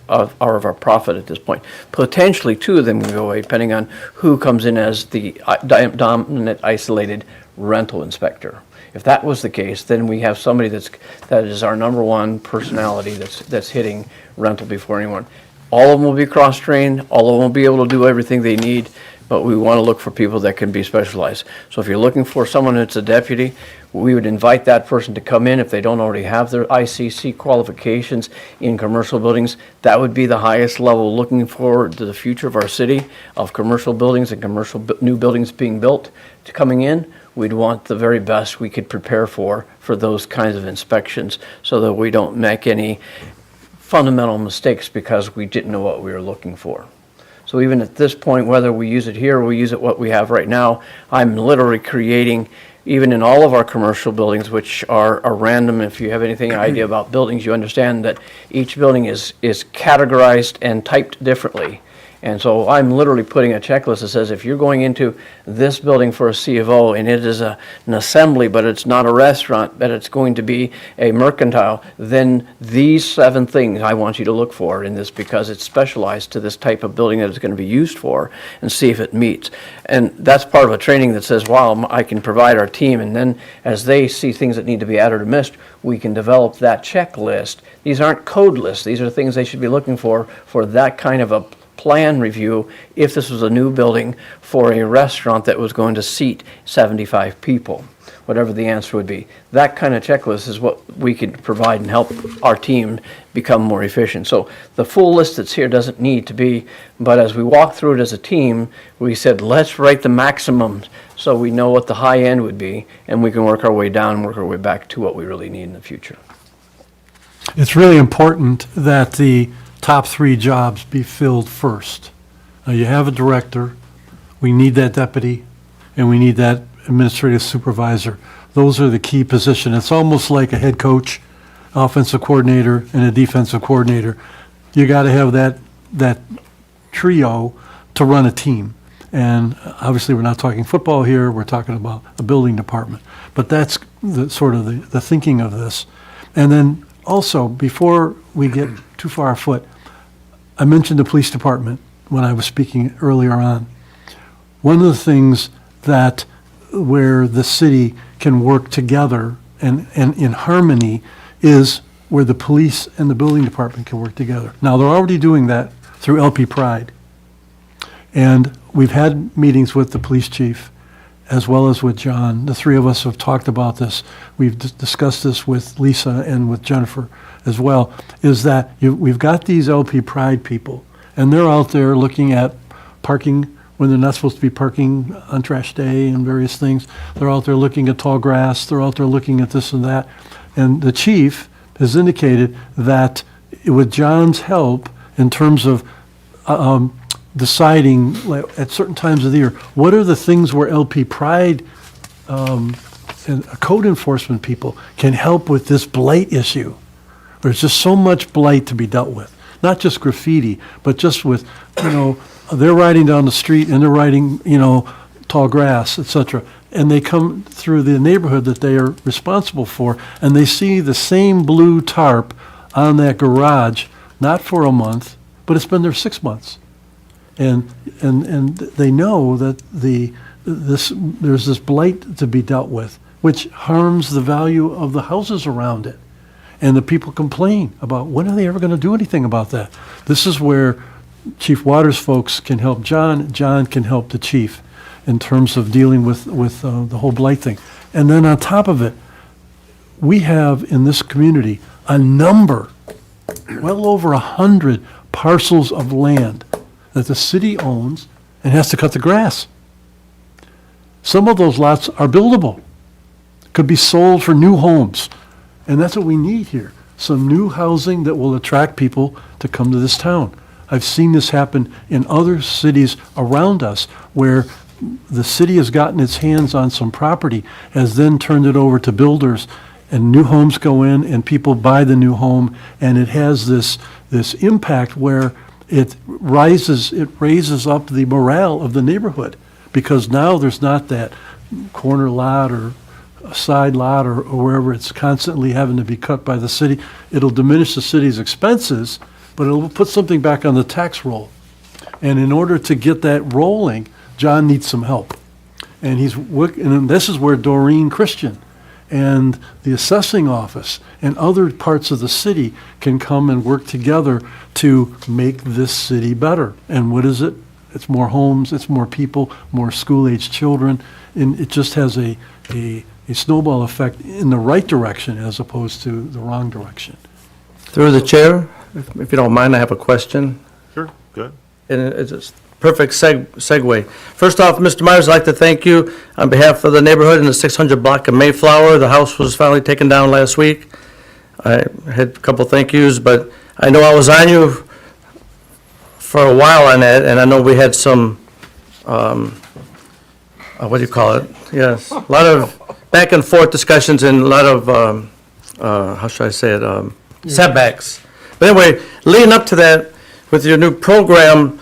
of our profit at this point. Potentially 2 of them can go away depending on who comes in as the dominant isolated rental inspector. If that was the case, then we have somebody that is our number 1 personality that's hitting rental before anyone. All of them will be cross-trained, all of them will be able to do everything they need, but we want to look for people that can be specialized. So if you're looking for someone that's a deputy, we would invite that person to come in if they don't already have their ICC qualifications in commercial buildings. That would be the highest level, looking forward to the future of our city, of commercial buildings and commercial new buildings being built to coming in. We'd want the very best we could prepare for those kinds of inspections so that we don't make any fundamental mistakes because we didn't know what we were looking for. So even at this point, whether we use it here or we use it what we have right now, I'm literally creating, even in all of our commercial buildings, which are random. If you have anything idea about buildings, you understand that each building is categorized and typed differently. And so I'm literally putting a checklist that says if you're going into this building for a C of O and it is an assembly, but it's not a restaurant, but it's going to be a mercantile, then these 7 things I want you to look for in this, because it's specialized to this type of building that it's going to be used for, and see if it meets. And that's part of a training that says, wow, I can provide our team, and then as they see things that need to be added or missed, we can develop that checklist. These aren't code lists. These are things they should be looking for that kind of a plan review if this was a new building for a restaurant that was going to seat 75 people, whatever the answer would be. That kind of checklist is what we could provide and help our team become more efficient. So the full list that's here doesn't need to be, but as we walk through it as a team, we said, let's write the maximums so we know what the high end would be, and we can work our way down and work our way back to what we really need in the future. It's really important that the top 3 jobs be filled first. Now, you have a director, we need that deputy, and we need that administrative supervisor. Those are the key positions. It's almost like a head coach, offensive coordinator, and a defensive coordinator. You got to have that trio to run a team. And obviously, we're not talking football here, we're talking about a building department. But that's the sort of the thinking of this. And then also, before we get too far afoot, I mentioned the police department when I was speaking earlier on. One of the things that where the city can work together and in harmony is where the police and the building department can work together. Now, they're already doing that through LP Pride. And we've had meetings with the police chief as well as with John. The 3 of us have talked about this. We've discussed this with Lisa and with Jennifer as well, is that we've got these LP Pride people, and they're out there looking at parking when they're not supposed to be parking on trash day and various things. They're out there looking at tall grass. They're out there looking at this and that. And the chief has indicated that with John's help in terms of deciding at certain times of the year, what are the things where LP Pride and code enforcement people can help with this blight issue. There's just so much blight to be dealt with. not just graffiti, but just with, they're riding down the street and they're riding, tall grass, et cetera. And they come through the neighborhood that they are responsible for, and they see the same blue tarp on that garage, not for a month, but it's been there 6 months. And they know that there's this blight to be dealt with, which harms the value of the houses around it. And the people complain about, when are they ever going to do anything about that? This is where Chief Waters folks can help John can help the chief in terms of dealing with the whole blight thing. And then on top of it, we have in this community a number, well over 100 parcels of land that the city owns and has to cut the grass. Some of those lots are buildable, could be sold for new homes. And that's what we need here, some new housing that will attract people to come to this town. I've seen this happen in other cities around us where the city has gotten its hands on some property, has then turned it over to builders, and new homes go in and people buy the new home, and it has this impact where it raises up the morale of the neighborhood, because now there's not that corner lot or a side lot or wherever it's constantly having to be cut by the city. It'll diminish the city's expenses, but it'll put something back on the tax roll. And in order to get that rolling, John needs some help. And and this is where Doreen Christian and the assessing office and other parts of the city can come and work together to make this city better. And what is it? It's more homes, it's more people, more school-aged children, and it just has a snowball effect in the right direction as opposed to the wrong direction. Through the chair, if you don't mind, I have a question. Sure, good. And it's a perfect segue. First off, Mr. Myers, I'd like to thank you on behalf of the neighborhood in the 600 block of Mayflower. The house was finally taken down last week. I had a couple thank yous, but I know I was on you for a while on that, and I know we had some, what do you call it? Yes, a lot of back and forth discussions and a lot of, how should I say it, setbacks. But anyway, leading up to that, with your new program,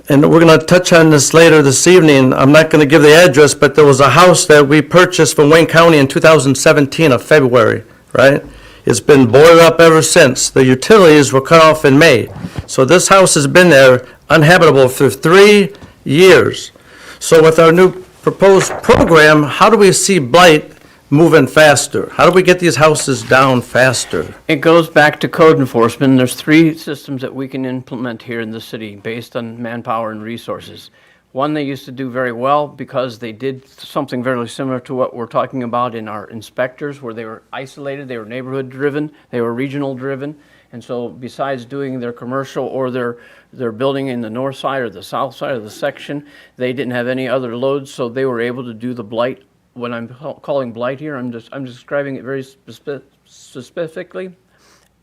and we're going to touch on this later this evening, I'm not going to give the address, but there was a house that we purchased from Wayne County in 2017 of February, right? It's been boarded up ever since. The utilities were cut off in May. So this house has been there uninhabitable for 3 years. So with our new proposed program, how do we see blight moving faster? How do we get these houses down faster? It goes back to code enforcement. There's 3 systems that we can implement here in the city based on manpower and resources. One they used to do very well because they did something very similar to what we're talking about in our inspectors, where they were isolated, they were neighborhood driven, they were regional driven. And so besides doing their commercial or their building in the north side or the south side of the section, they didn't have any other loads, so they were able to do the blight. When I'm calling blight here, I'm describing it very specifically,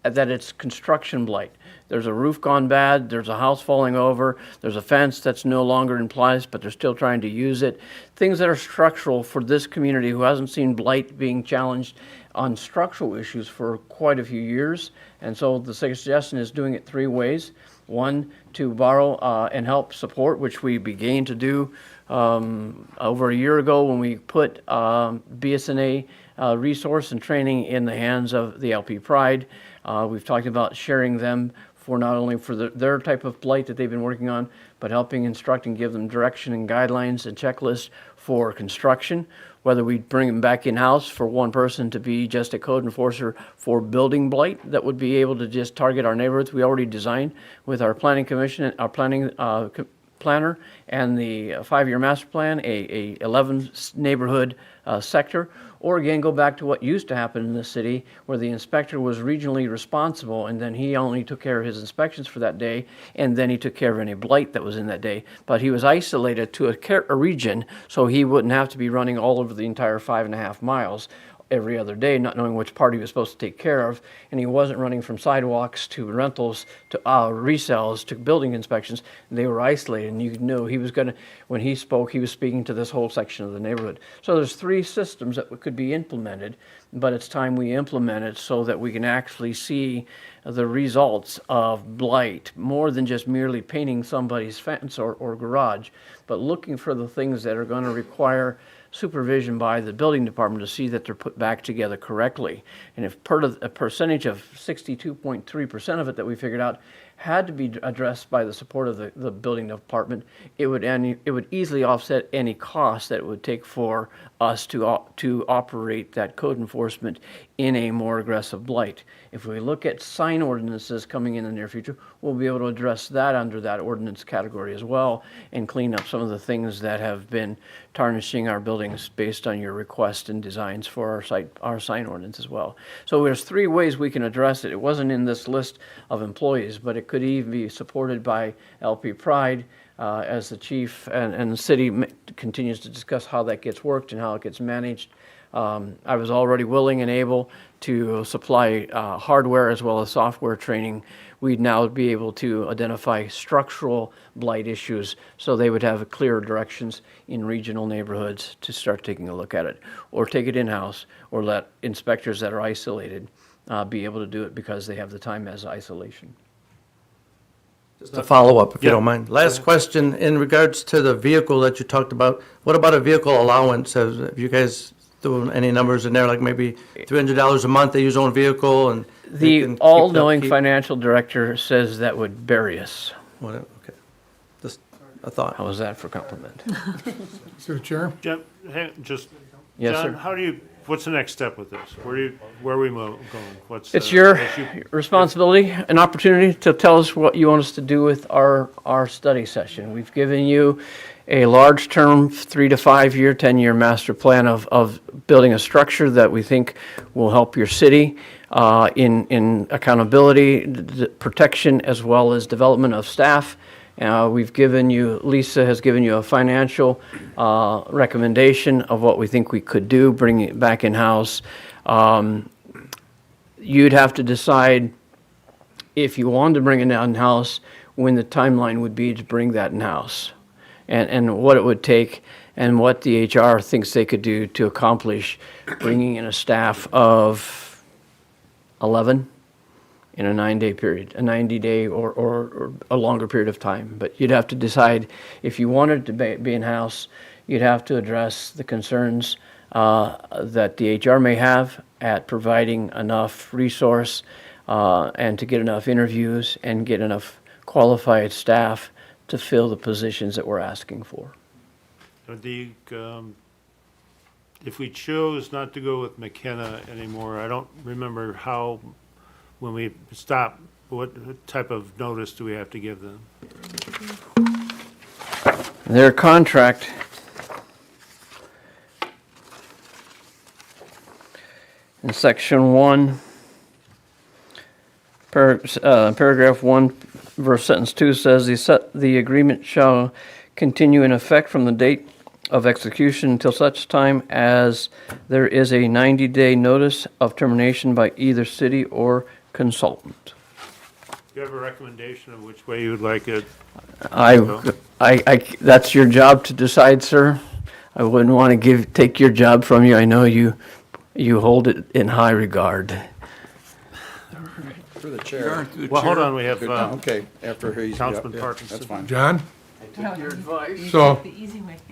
that it's construction blight. There's a roof gone bad, there's a house falling over, there's a fence that's no longer in place, but they're still trying to use it. Things that are structural for this community who hasn't seen blight being challenged on structural issues for quite a few years. And so the suggestion is doing it 3 ways. One, to borrow and help support, which we began to do over a year ago when we put BSNA resource and training in the hands of the LP Pride. We've talked about sharing them for not only for their type of blight that they've been working on, but helping instruct and give them direction and guidelines and checklists for construction. Whether we bring them back in-house for one person to be just a code enforcer for building blight that would be able to just target our neighborhoods. We already designed with our planning commission, our planning planner, and the 5-year master plan, a 11 neighborhood sector. Or again, go back to what used to happen in the city, where the inspector was regionally responsible, and then he only took care of his inspections for that day, and then he took care of any blight that was in that day. But he was isolated to a region, so he wouldn't have to be running all over the entire 5.5 miles. every other day, not knowing which part he was supposed to take care of, and he wasn't running from sidewalks to rentals to resales to building inspections. They were isolated, and you knew he was going to, when he spoke, he was speaking to this whole section of the neighborhood. So there's 3 systems that could be implemented, but it's time we implement it so that we can actually see the results of blight, more than just merely painting somebody's fence or garage, but looking for the things that are going to require supervision by the building department to see that they're put back together correctly. And if a percentage of 62.3% of it that we figured out had to be addressed by the support of the building department, it would easily offset any cost that it would take for us to operate that code enforcement in a more aggressive blight. If we look at sign ordinances coming in the near future, we'll be able to address that under that ordinance category as well and clean up some of the things that have been tarnishing our buildings based on your request and designs for our sign ordinance as well. So there's 3 ways we can address it. It wasn't in this list of employees, but it could even be supported by LP Pride as the chief and the city continues to discuss how that gets worked and how it gets managed. I was already willing and able to supply hardware as well as software training. We'd now be able to identify structural blight issues so they would have clearer directions in regional neighborhoods to start taking a look at it, or take it in-house, or let inspectors that are isolated be able to do it because they have the time as isolation. Just a follow-up, if you don't mind. Last question, in regards to the vehicle that you talked about, what about a vehicle allowance? Have you guys doing any numbers in there, like maybe $300 a month they use own vehicle and? they can The keep all-knowing keep- financial director says that would bury us. Whatever, okay. Just a thought. How was that for compliment? Through the chair. John, Yes, John, sir. what's the next step with this? Where are we going? What's It's the your issue? responsibility, an opportunity to tell us what you want us to do with our study session. We've given you a large-term 3 to 5 year, 10-year master plan of building a structure that we think will help your city in accountability, protection, as well as development of staff. We've given you, Lisa has given you a financial recommendation of what we think we could do, bringing it back in-house. You'd have to decide if you wanted to bring it in-house, when the timeline would be to bring that in-house, and what it would take, and what the HR thinks they could do to accomplish bringing in a staff of 11 in a 9-day period, a 90-day or a longer period of time. But you'd have to decide if you wanted to be in-house, you'd have to address the concerns that the HR may have at providing enough resource and to get enough interviews and get enough qualified staff to fill the positions that we're asking for. If we chose not to go with McKenna anymore, I don't remember how, when we stop, what type of notice do we have to give them? Their contract in section 1, paragraph 1, verse sentence 2 says, the agreement shall continue in effect from the date of execution until such time as there is a 90-day notice of termination by either city or consultant. Do you have a recommendation of which way you would like it? That's your job to decide, sir. I wouldn't want to take your job from you. I know you hold it in high regard. Through the chair. Well, hold on, we have, Okay, after he's. Councilman yeah, Parkinson. That's fine. John? So,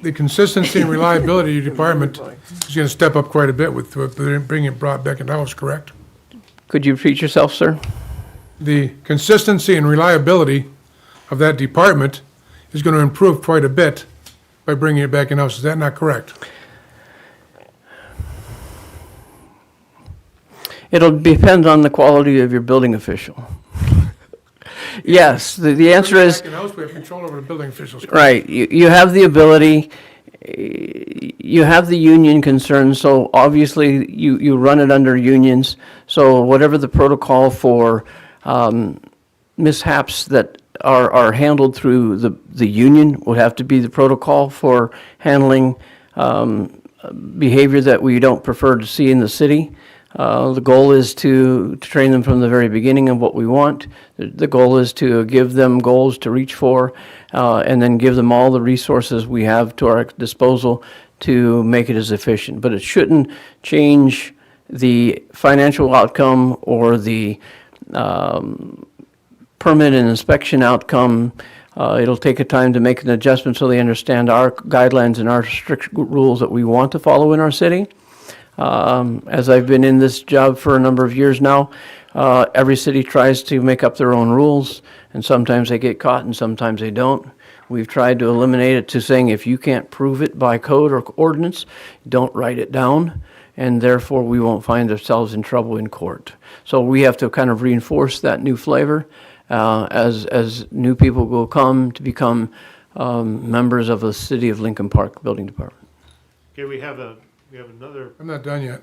the consistency and reliability of your department is gonna step up quite a bit with bringing it brought back in-house, correct? Could you repeat yourself, sir? The consistency and reliability of that department is gonna improve quite a bit by bringing it back in-house. Is that not correct? It'll depend on the quality of your building official. Yes, the answer is, Back in-house, we have control over the building officials. correct? right, you have the ability, you have the union concerns, so obviously you run it under unions. So whatever the protocol for mishaps that are handled through the union would have to be the protocol for handling behavior that we don't prefer to see in the city. The goal is to train them from the very beginning of what we want. The goal is to give them goals to reach for, and then give them all the resources we have to our disposal to make it as efficient. But it shouldn't change the financial outcome or the permit and inspection outcome. It'll take a time to make an adjustment so they understand our guidelines and our strict rules that we want to follow in our city. As I've been in this job for a number of years now, every city tries to make up their own rules, and sometimes they get caught and sometimes they don't. We've tried to eliminate it to saying if you can't prove it by code or ordinance, don't write it down, and therefore we won't find ourselves in trouble in court. So we have to kind of reinforce that new flavor as new people will come to become members of the City of Lincoln Park Building Department. Okay, we have another, I'm not done yet.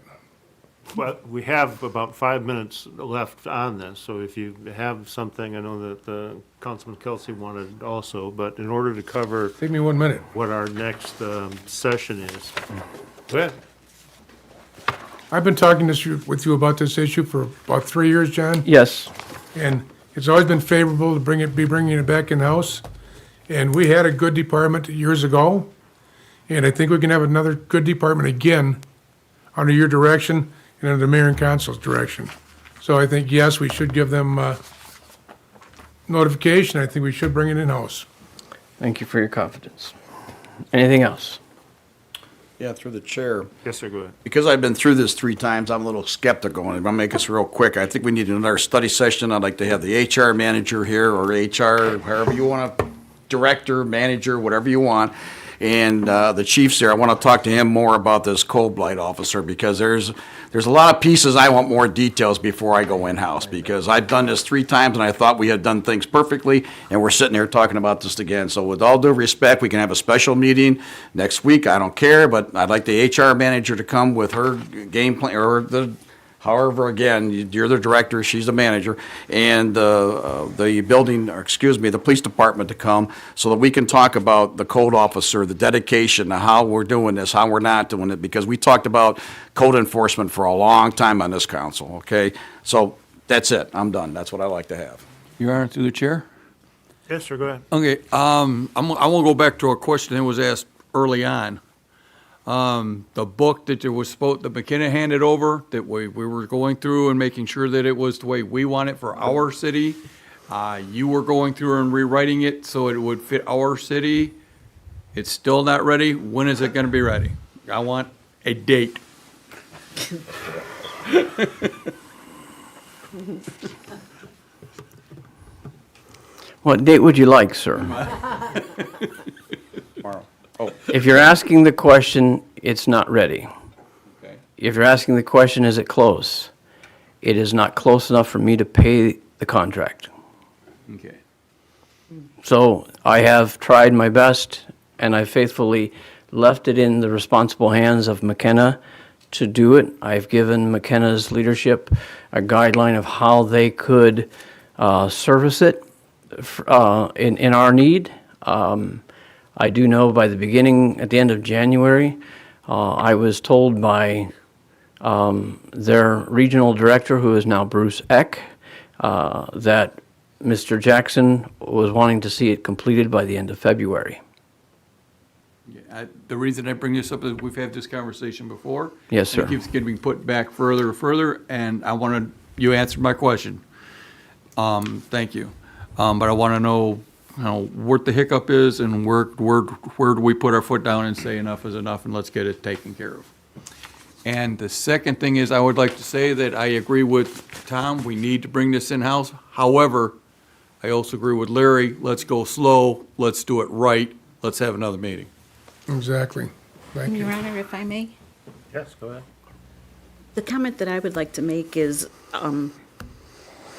well, we have about 5 minutes left on this, so if you have something, I know that Councilman Kelsey wanted also, but in order to cover Take me 1 minute. what our next session is. Go ahead. I've been talking with you about this issue for about 3 years, John, Yes. and it's always been favorable to bringing it back in-house. And we had a good department years ago, and I think we can have another good department again under your direction and under the mayor and council's direction. So I think, yes, we should give them notification. I think we should bring it in-house. Thank you for your confidence. Anything else? Yeah, through the chair. Yes, sir, go ahead. Because I've been through this 3 times, I'm a little skeptical, and if I make this real quick, I think we need another study session. I'd like to have the HR manager here, or HR, however you want to, director, manager, whatever you want, and the chief's there. I want to talk to him more about this cold blight officer, because there's a lot of pieces I want more details before I go in-house, because I've done this 3 times, and I thought we had done things perfectly, and we're sitting here talking about this again. So with all due respect, we can have a special meeting next week, I don't care, but I'd like the HR manager to come with her game plan, or however, again, you're the director, she's the manager, and the building, or excuse me, the police department to come, so that we can talk about the code officer, the dedication, how we're doing this, how we're not doing it, because we talked about code enforcement for a long time on this council, okay? So that's it, I'm done, that's what I like to have. Your Honor, through the chair? Yes, sir, go ahead. Okay, I want to go back to a question that was asked early on. The book that that McKenna handed over, that we were going through and making sure that it was the way we want it for our city. You were going through and rewriting it so it would fit our city. It's still not ready. When is it going to be ready? I want a date. What date would you like, sir? Tomorrow. Oh, If you're asking the question, it's not ready. okay. If you're asking the question, is it close? It is not close enough for me to pay the contract. Okay. So I have tried my best, and I faithfully left it in the responsible hands of McKenna to do it. I've given McKenna's leadership a guideline of how they could service it in our need. I do know at the end of January, I was told by their regional director, who is now Bruce Eck, that Mr. Jackson was wanting to see it completed by the end of February. The reason I bring this up is we've had this conversation before. Yes, and sir. it keeps getting put back further, and you answered my question. Thank you. But I want to know, what the hiccup is, and where do we put our foot down and say enough is enough, and let's get it taken care of. And the second thing is, I would like to say that I agree with Tom, we need to bring this in-house. However, I also agree with Larry, let's go slow, let's do it right, let's have another meeting. Exactly. Thank you. Your Honor, if I may? Yes, go ahead. The comment that I would like to make is,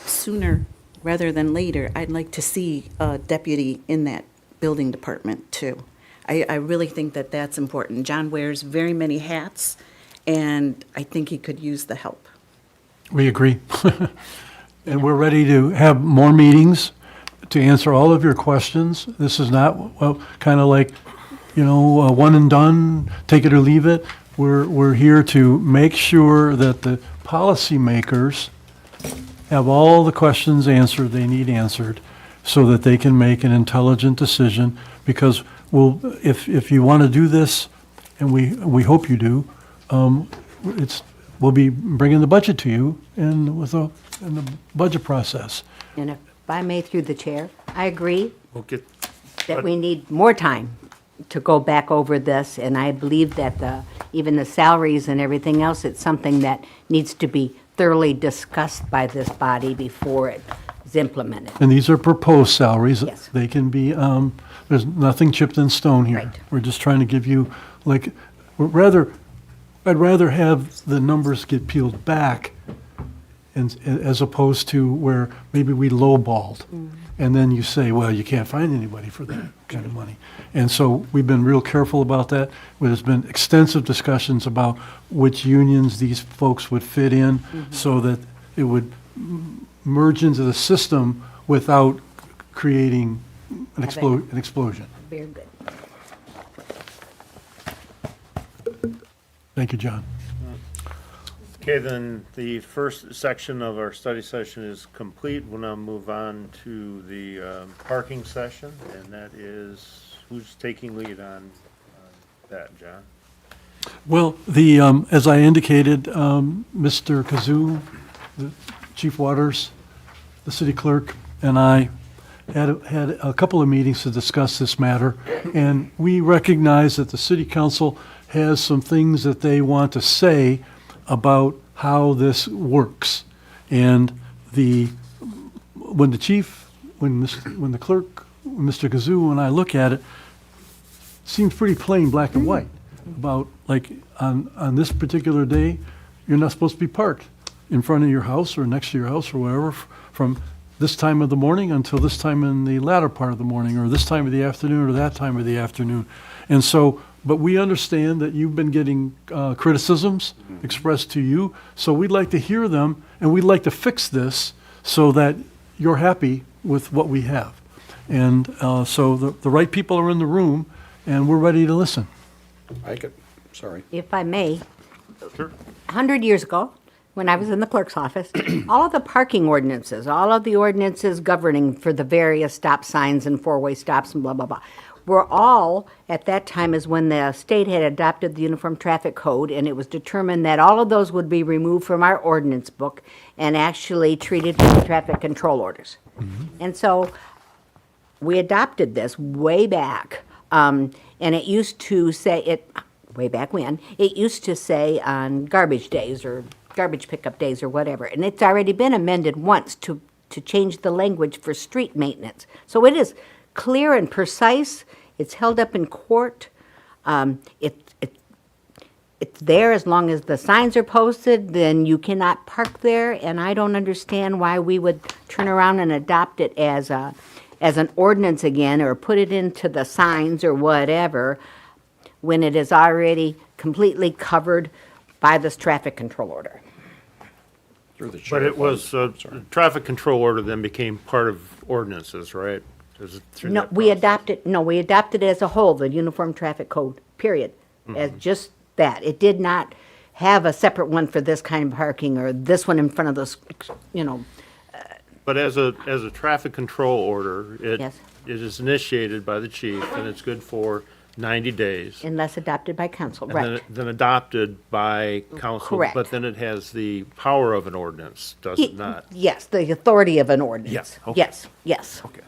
sooner rather than later, I'd like to see a deputy in that building department too. I really think that that's important. John wears very many hats, and I think he could use the help. We agree. And we're ready to have more meetings to answer all of your questions. This is not, well, kind of like, one and done, take it or leave it. We're here to make sure that the policymakers have all the questions answered they need answered so that they can make an intelligent decision. Because if you want to do this, and we hope you do, we'll be bringing the budget to you in the budget process. And if I may, through the chair, I agree We'll get, that we need more time to go back over this, and I believe that even the salaries and everything else, it's something that needs to be thoroughly discussed by this body before it is implemented. And these are proposed salaries. Yes. They can be, there's nothing chipped in stone here. Right. We're just trying to give you, I'd rather have the numbers get peeled back as opposed to where maybe we lowballed. And then you say, well, you can't find anybody for that kind of money. And so we've been real careful about that. There's been extensive discussions about which unions these folks would fit in so that it would merge into the system without creating an explosion. Very good. Thank you, John. okay, then the first section of our study session is complete. We'll now move on to the parking session, and that is, who's taking lead on that, John? Well, as I indicated, Mr. Kazoo, the Chief Waters, the city clerk, and I had a couple of meetings to discuss this matter, and we recognize that the city council has some things that they want to say about how this works. And when the clerk, Mr. Kazoo, and I look at it, seems pretty plain, black and white, about like on this particular day, you're not supposed to be parked in front of your house or next to your house or wherever from this time of the morning until this time in the latter part of the morning, or this time of the afternoon or that time of the afternoon. And so, but we understand that you've been getting criticisms expressed to you, so we'd like to hear them, and we'd like to fix this so that you're happy with what we have. And so the right people are in the room, and we're ready to listen. Sorry. If I may, Sure. 100 years ago, when I was in the clerk's office, all of the parking ordinances, all of the ordinances governing for the various stop signs and four-way stops and blah, blah, blah, were all, at that time, is when the state had adopted the Uniform Traffic Code, and it was determined that all of those would be removed from our ordinance book and actually treated with traffic control orders. And so we adopted this way back, and it used to say, way back when, it used to say on garbage days or garbage pickup days or whatever, and it's already been amended once to change the language for street maintenance. So it is clear and precise. It's held up in court. It's there as long as the signs are posted, then you cannot park there, and I don't understand why we would turn around and adopt it as an ordinance again, or put it into the signs or whatever, when it is already completely covered by this traffic control order. Through the chair. But it was, traffic control order then became part of ordinances, right? Is it through No, that we process? adopted it as a whole, the Uniform Traffic Code, period, as just that. It did not have a separate one for this kind of parking or this one in front of this, But as a traffic control order, it Yes. is initiated by the chief, and it's good for 90 days. unless adopted by council, And then, right. then adopted by council. Correct. But then it has the power of an ordinance, does it not? Yes, the authority of an ordinance. Yes, okay. Yes, yes. Okay,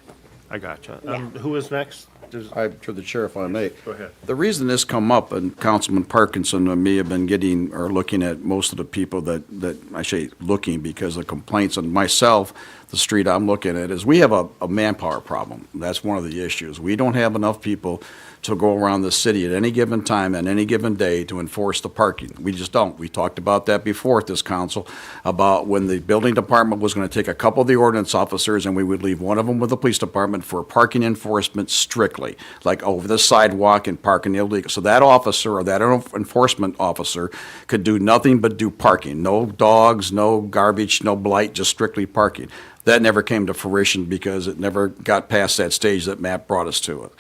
I gotcha. Yeah. Who is next? Through the chair, if I may. Go ahead. The reason this come up, and Councilman Parkinson and me have been getting, or looking at most of the people that I say looking because of complaints, and myself, the street I'm looking at, is we have a manpower problem. That's one of the issues. We don't have enough people to go around the city at any given time, on any given day, to enforce the parking. We just don't. We talked about that before at this council, about when the building department was going to take a couple of the ordinance officers, and we would leave one of them with the police department for parking enforcement strictly, like over the sidewalk and parking illegal. So that officer or that enforcement officer could do nothing but do parking. No dogs, no garbage, no blight, just strictly parking. That never came to fruition because it never got past that stage that Matt brought us to it.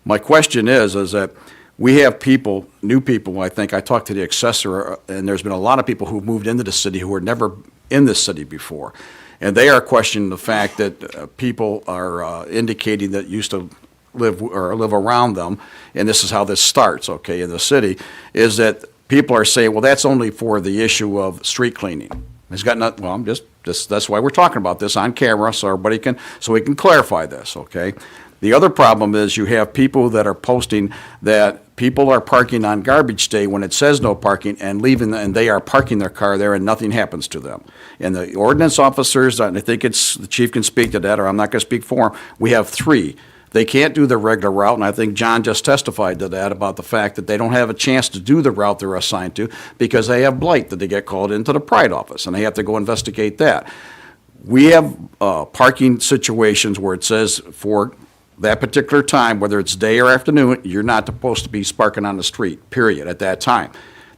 My question is that we have people, new people, I think, I talked to the assessor, and there's been a lot of people who moved into the city who were never in this city before. And they are questioning the fact that people are indicating that used to live around them, and this is how this starts, okay, in the city, is that people are saying, well, that's only for the issue of street cleaning. It's got not, well, that's why we're talking about this on camera, so we can clarify this, okay? The other problem is you have people that are posting that people are parking on garbage day when it says no parking and leaving, and they are parking their car there and nothing happens to them. And the ordinance officers, and I think the chief can speak to that, or I'm not gonna speak for him, we have 3. They can't do the regular route, and I think John just testified to that about the fact that they don't have a chance to do the route they're assigned to because they have blight that they get called into the Pride office, and they have to go investigate that. We have parking situations where it says for that particular time, whether it's day or afternoon, you're not supposed to be parking on the street, period, at that time.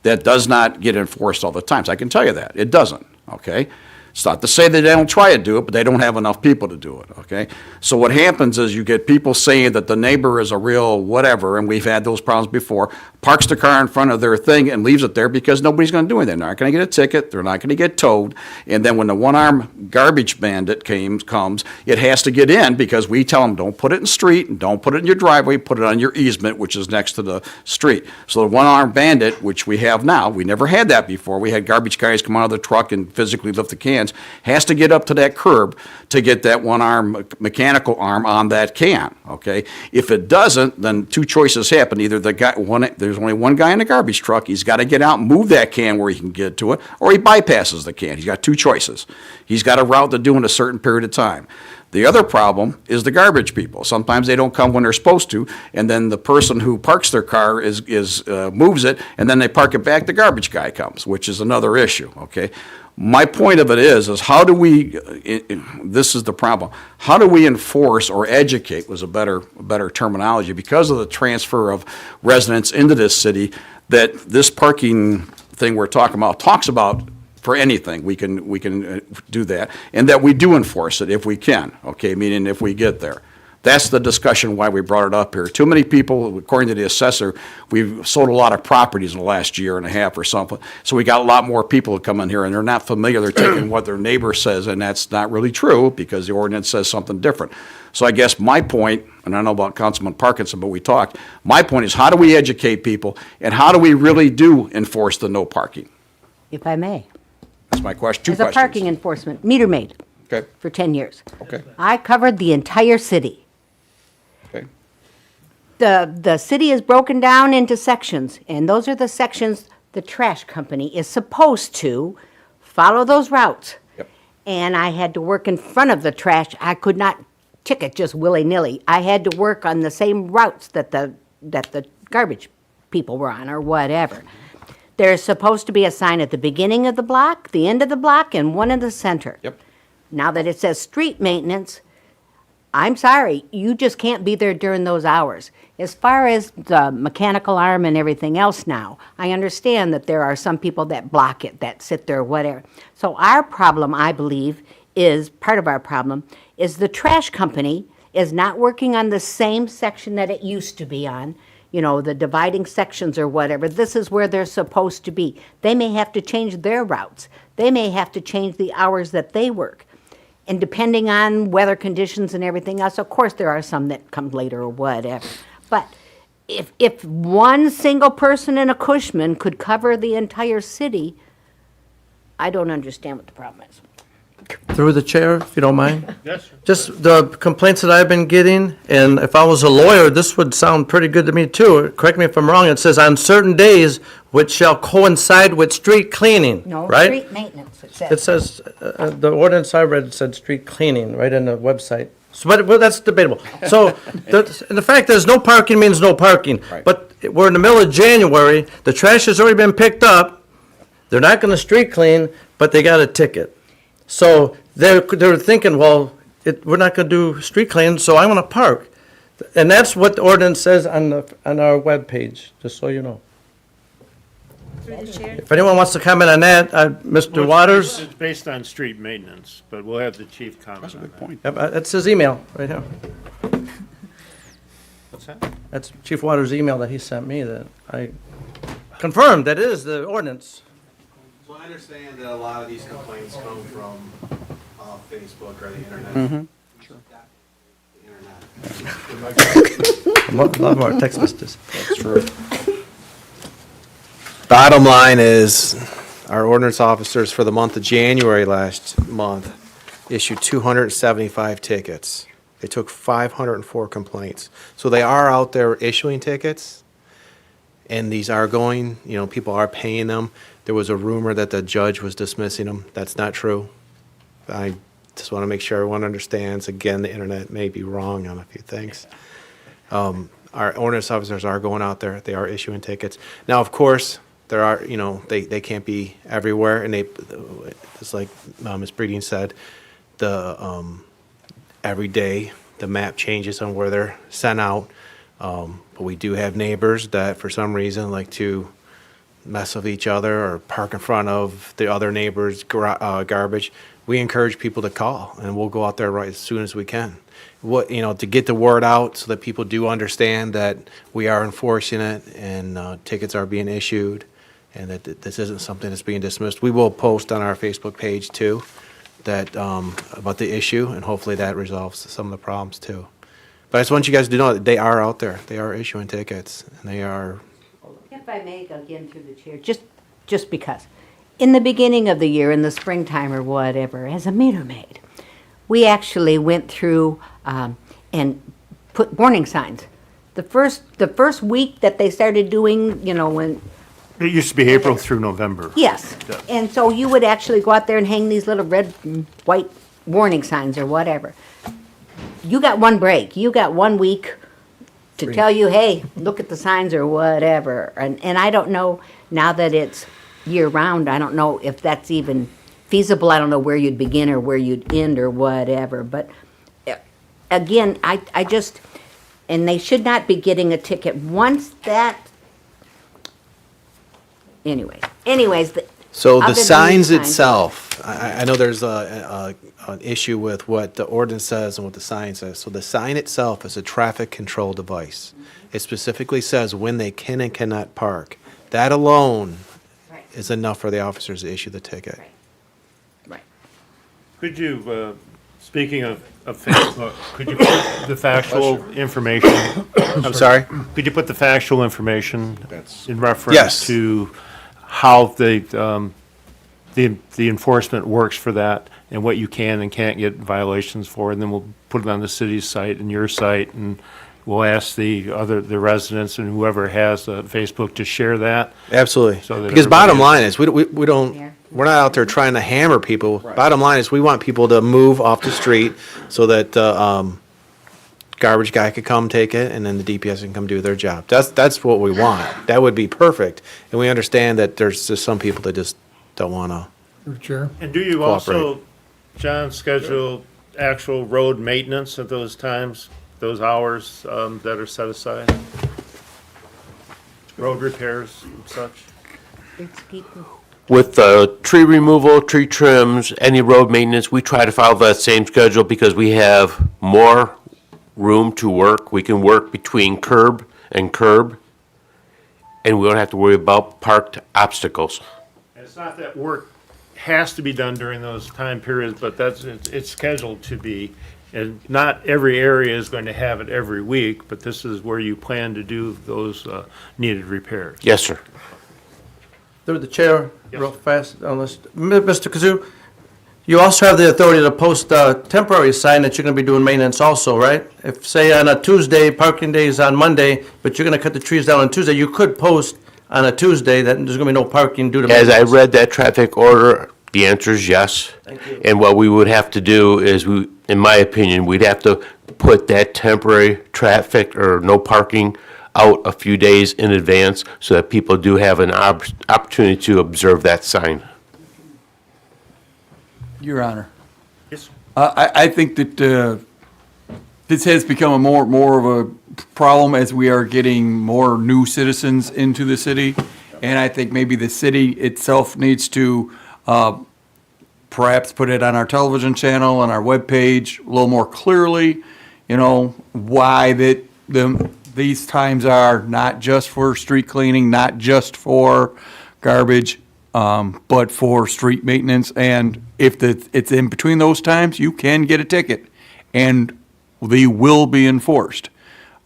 That does not get enforced all the time, so I can tell you that. It doesn't, okay? It's not to say that they don't try to do it, but they don't have enough people to do it, okay? So what happens is you get people saying that the neighbor is a real whatever, and we've had those problems before, parks the car in front of their thing and leaves it there because nobody's gonna do anything. They're not gonna get a ticket, they're not gonna get towed, and then when the one-armed garbage bandit comes, it has to get in because we tell them, don't put it in the street, and don't put it in your driveway, put it on your easement, which is next to the street. So the one-armed bandit, which we have now, we never had that before, we had garbage guys come out of the truck and physically lift the cans, has to get up to that curb to get that one-arm, mechanical arm on that can, okay? If it doesn't, then 2 choices happen. Either there's only one guy in the garbage truck, he's got to get out and move that can where he can get to it, or he bypasses the can. He's got 2 choices. He's got a route to do in a certain period of time. The other problem is the garbage people. Sometimes they don't come when they're supposed to, and then the person who parks their car moves it, and then they park it back, the garbage guy comes, which is another issue, okay? My point of it is how do we, this is the problem, how do we enforce or educate was a better terminology because of the transfer of residents into this city that this parking thing we're talking about talks about for anything, we can do that, and that we do enforce it if we can, okay, meaning if we get there. That's the discussion why we brought it up here. Too many people, according to the assessor, we've sold a lot of properties in the last year and a half or something, so we got a lot more people that come in here, and they're not familiar, they're taking what their neighbor says, and that's not really true, because the ordinance says something different. So I guess my point, and I know about Councilman Parkinson, but we talked, my point is how do we educate people, and how do we really do enforce the no parking? If I may. That's my question, 2 As a questions. parking enforcement, meter maid Okay, for 10 years. okay, I covered the entire city. okay. The city is broken down into sections, and those are the sections the trash company is supposed to follow those routes. Yep. And I had to work in front of the trash. I could not ticket just willy-nilly. I had to work on the same routes that the garbage people were on, or whatever. There's supposed to be a sign at the beginning of the block, the end of the block, and one in the center. Yep. Now that it says street maintenance, I'm sorry, you just can't be there during those hours. As far as the mechanical arm and everything else now, I understand that there are some people that block it, that sit there, whatever. So our problem, I believe, part of our problem, is the trash company is not working on the same section that it used to be on, you know, the dividing sections or whatever. This is where they're supposed to be. They may have to change their routes. They may have to change the hours that they work. And depending on weather conditions and everything else, of course, there are some that come later or whatever. But if one single person in a Cushman could cover the entire city, I don't understand what the problem is. Through the chair, if you don't mind. Yes, sir. Just the complaints that I've been getting, and if I was a lawyer, this would sound pretty good to me too. Correct me if I'm wrong, it says on certain days which shall coincide with street cleaning, No, right? street maintenance, it says. It says, the ordinance I read said street cleaning, right in the website. So, but that's debatable. So, the fact that there's no parking means no parking. Right. But we're in the middle of January, the trash has already been picked up, they're not gonna street clean, but they got a ticket. So, they're thinking, well, we're not gonna do street cleaning, so I'm gonna park. And that's what the ordinance says on our webpage, just so you know. If anyone wants to comment on that, Mr. Waters, It's based on street maintenance, but we'll have the chief comment That's a on good that. point. that's his email, right here. That's Chief Waters' email that he sent me that I confirmed that it is the ordinance. So I understand that a lot of these complaints come from Facebook or the internet. A lot more text messages. That's true. Bottom line is, our ordinance officers for the month of January last month issued 275 tickets. They took 504 complaints. So they are out there issuing tickets, and these are going, people are paying them. There was a rumor that the judge was dismissing them. That's not true. I just want to make sure everyone understands. Again, the internet may be wrong on a few things. Our ordinance officers are going out there. They are issuing tickets. Now, of course, there are, they can't be everywhere, and it's like Ms. Breeding said, every day the map changes on where they're sent out. But we do have neighbors that for some reason like to mess with each other or park in front of the other neighbors' garbage. We encourage people to call, and we'll go out there right as soon as we can. To get the word out so that people do understand that we are enforcing it and tickets are being issued and that this isn't something that's being dismissed. We will post on our Facebook page too that about the issue, and hopefully that resolves some of the problems too. But I just want you guys to know that they are out there. They are issuing tickets, and they are. If I may, again through the chair, just because. In the beginning of the year, in the springtime or whatever, as a meter maid, we actually went through and put warning signs. The first week that they started doing, when. It used to be April through November. Yes, Yeah. and so you would actually go out there and hang these little red and white warning signs or whatever. You got one break. You got 1 week to tell you, hey, look at the signs or whatever. And I don't know, now that it's year-round, I don't know if that's even feasible. I don't know where you'd begin or where you'd end or whatever. But again, I just, and they should not be getting a ticket once that, anyways. So other the than signs these signs- itself, I know there's an issue with what the ordinance says and what the sign says. So the sign itself is a traffic control device. It specifically says when they can and cannot park. That alone Right. is enough for the officers to issue the ticket. Right. Could you, speaking of Facebook, could you put the factual information? I'm sorry? Could you put the factual information in reference Yes. to how the enforcement works for that and what you can and can't get violations for? And then we'll put it on the city's site and your site, and we'll ask the residents and whoever has Facebook to share that. Absolutely. So that Because bottom everybody- line is, we don't, Yeah. we're not out there trying to hammer people. Bottom line is, we want people to move off the street so that garbage guy could come take it, and then the DPS can come do their job. That's what we want. That would be perfect. And we understand that there's just some people that just don't want to. Through the chair. And do you also, John, schedule actual road maintenance at those times, those hours that are set aside? Road repairs and such? It's keeping- With tree removal, tree trims, any road maintenance, we try to follow that same schedule because we have more room to work. We can work between curb and curb, and we don't have to worry about parked obstacles. And it's not that work has to be done during those time periods, but it's scheduled to be. And not every area is going to have it every week, but this is where you plan to do those needed repairs. Yes, sir. Through the chair, Yes, real sir. fast on this. Mr. Kazoo, you also have the authority to post a temporary sign that you're going to be doing maintenance also, right? If, say, on a Tuesday, parking day is on Monday, but you're going to cut the trees down on Tuesday, you could post on a Tuesday that there's going to be no parking due to As maintenance. I read that traffic order, the answer is yes. Thank you. And what we would have to do is, in my opinion, we'd have to put that temporary traffic or no parking out a few days in advance so that people do have an opportunity to observe that sign. Your Honor. Yes, sir. I think that this has become a more of a problem as we are getting more new citizens into the city. And I think maybe the city itself needs to perhaps put it on our television channel, on our webpage, a little more clearly, why that these times are not just for street cleaning, not just for garbage, but for street maintenance. And if it's in between those times, you can get a ticket, and they will be enforced.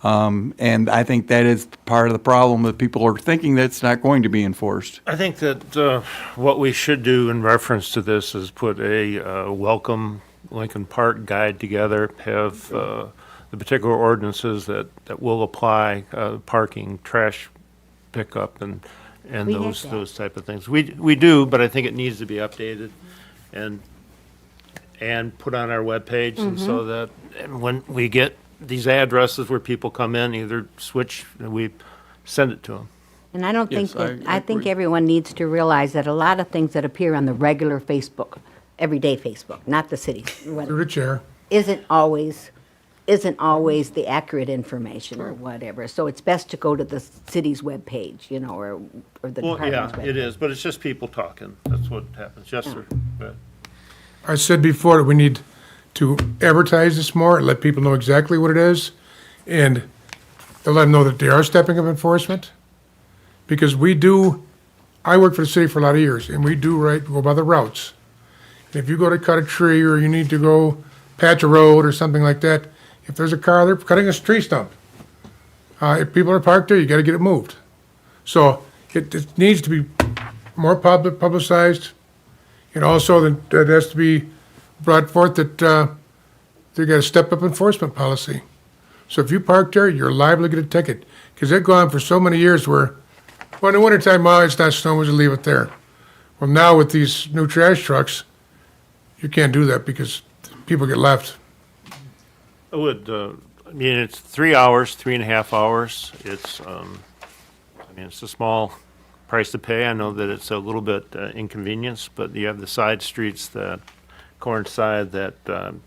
And I think that is part of the problem, that people are thinking that it's not going to be enforced. I think that what we should do in reference to this is put a welcome Lincoln Park guide together, have the particular ordinances that will apply, parking, trash pickup, and We have that. those type of things. We do, but I think it needs to be updated and put on our webpage, and so that, and when we get these addresses where people come in, either switch, we send it to them. And I don't think Yes, that, I I think agree. everyone needs to realize that a lot of things that appear on the regular Facebook, everyday Facebook, not the city, Through the chair. isn't always the accurate information or whatever. So it's best to go to the city's webpage, you know, or the Well, yeah, department's webpage. it is, but it's just people talking. That's what happens. Yes, sir. Go ahead. I said before that we need to advertise this more, let people know exactly what it is, and to let them know that they are stepping up enforcement. Because I worked for the city for a lot of years, and we do go by the routes. If you go to cut a tree, or you need to go patch a road or something like that, if there's a car there cutting a tree stump, if people are parked there, you gotta get it moved. So it needs to be more publicized, and also that it has to be brought forth that they got a step-up enforcement policy. So if you park there, you're liable to get a ticket, because they've gone for so many years where, well, in the wintertime, well, it's not snowing, we'll leave it there. Well, now with these new trash trucks, you can't do that because people get left. I would, I mean, it's 3 hours, 3.5 hours. It's, I mean, it's a small price to pay. I know that it's a little bit inconvenience, but you have the side streets that coincide that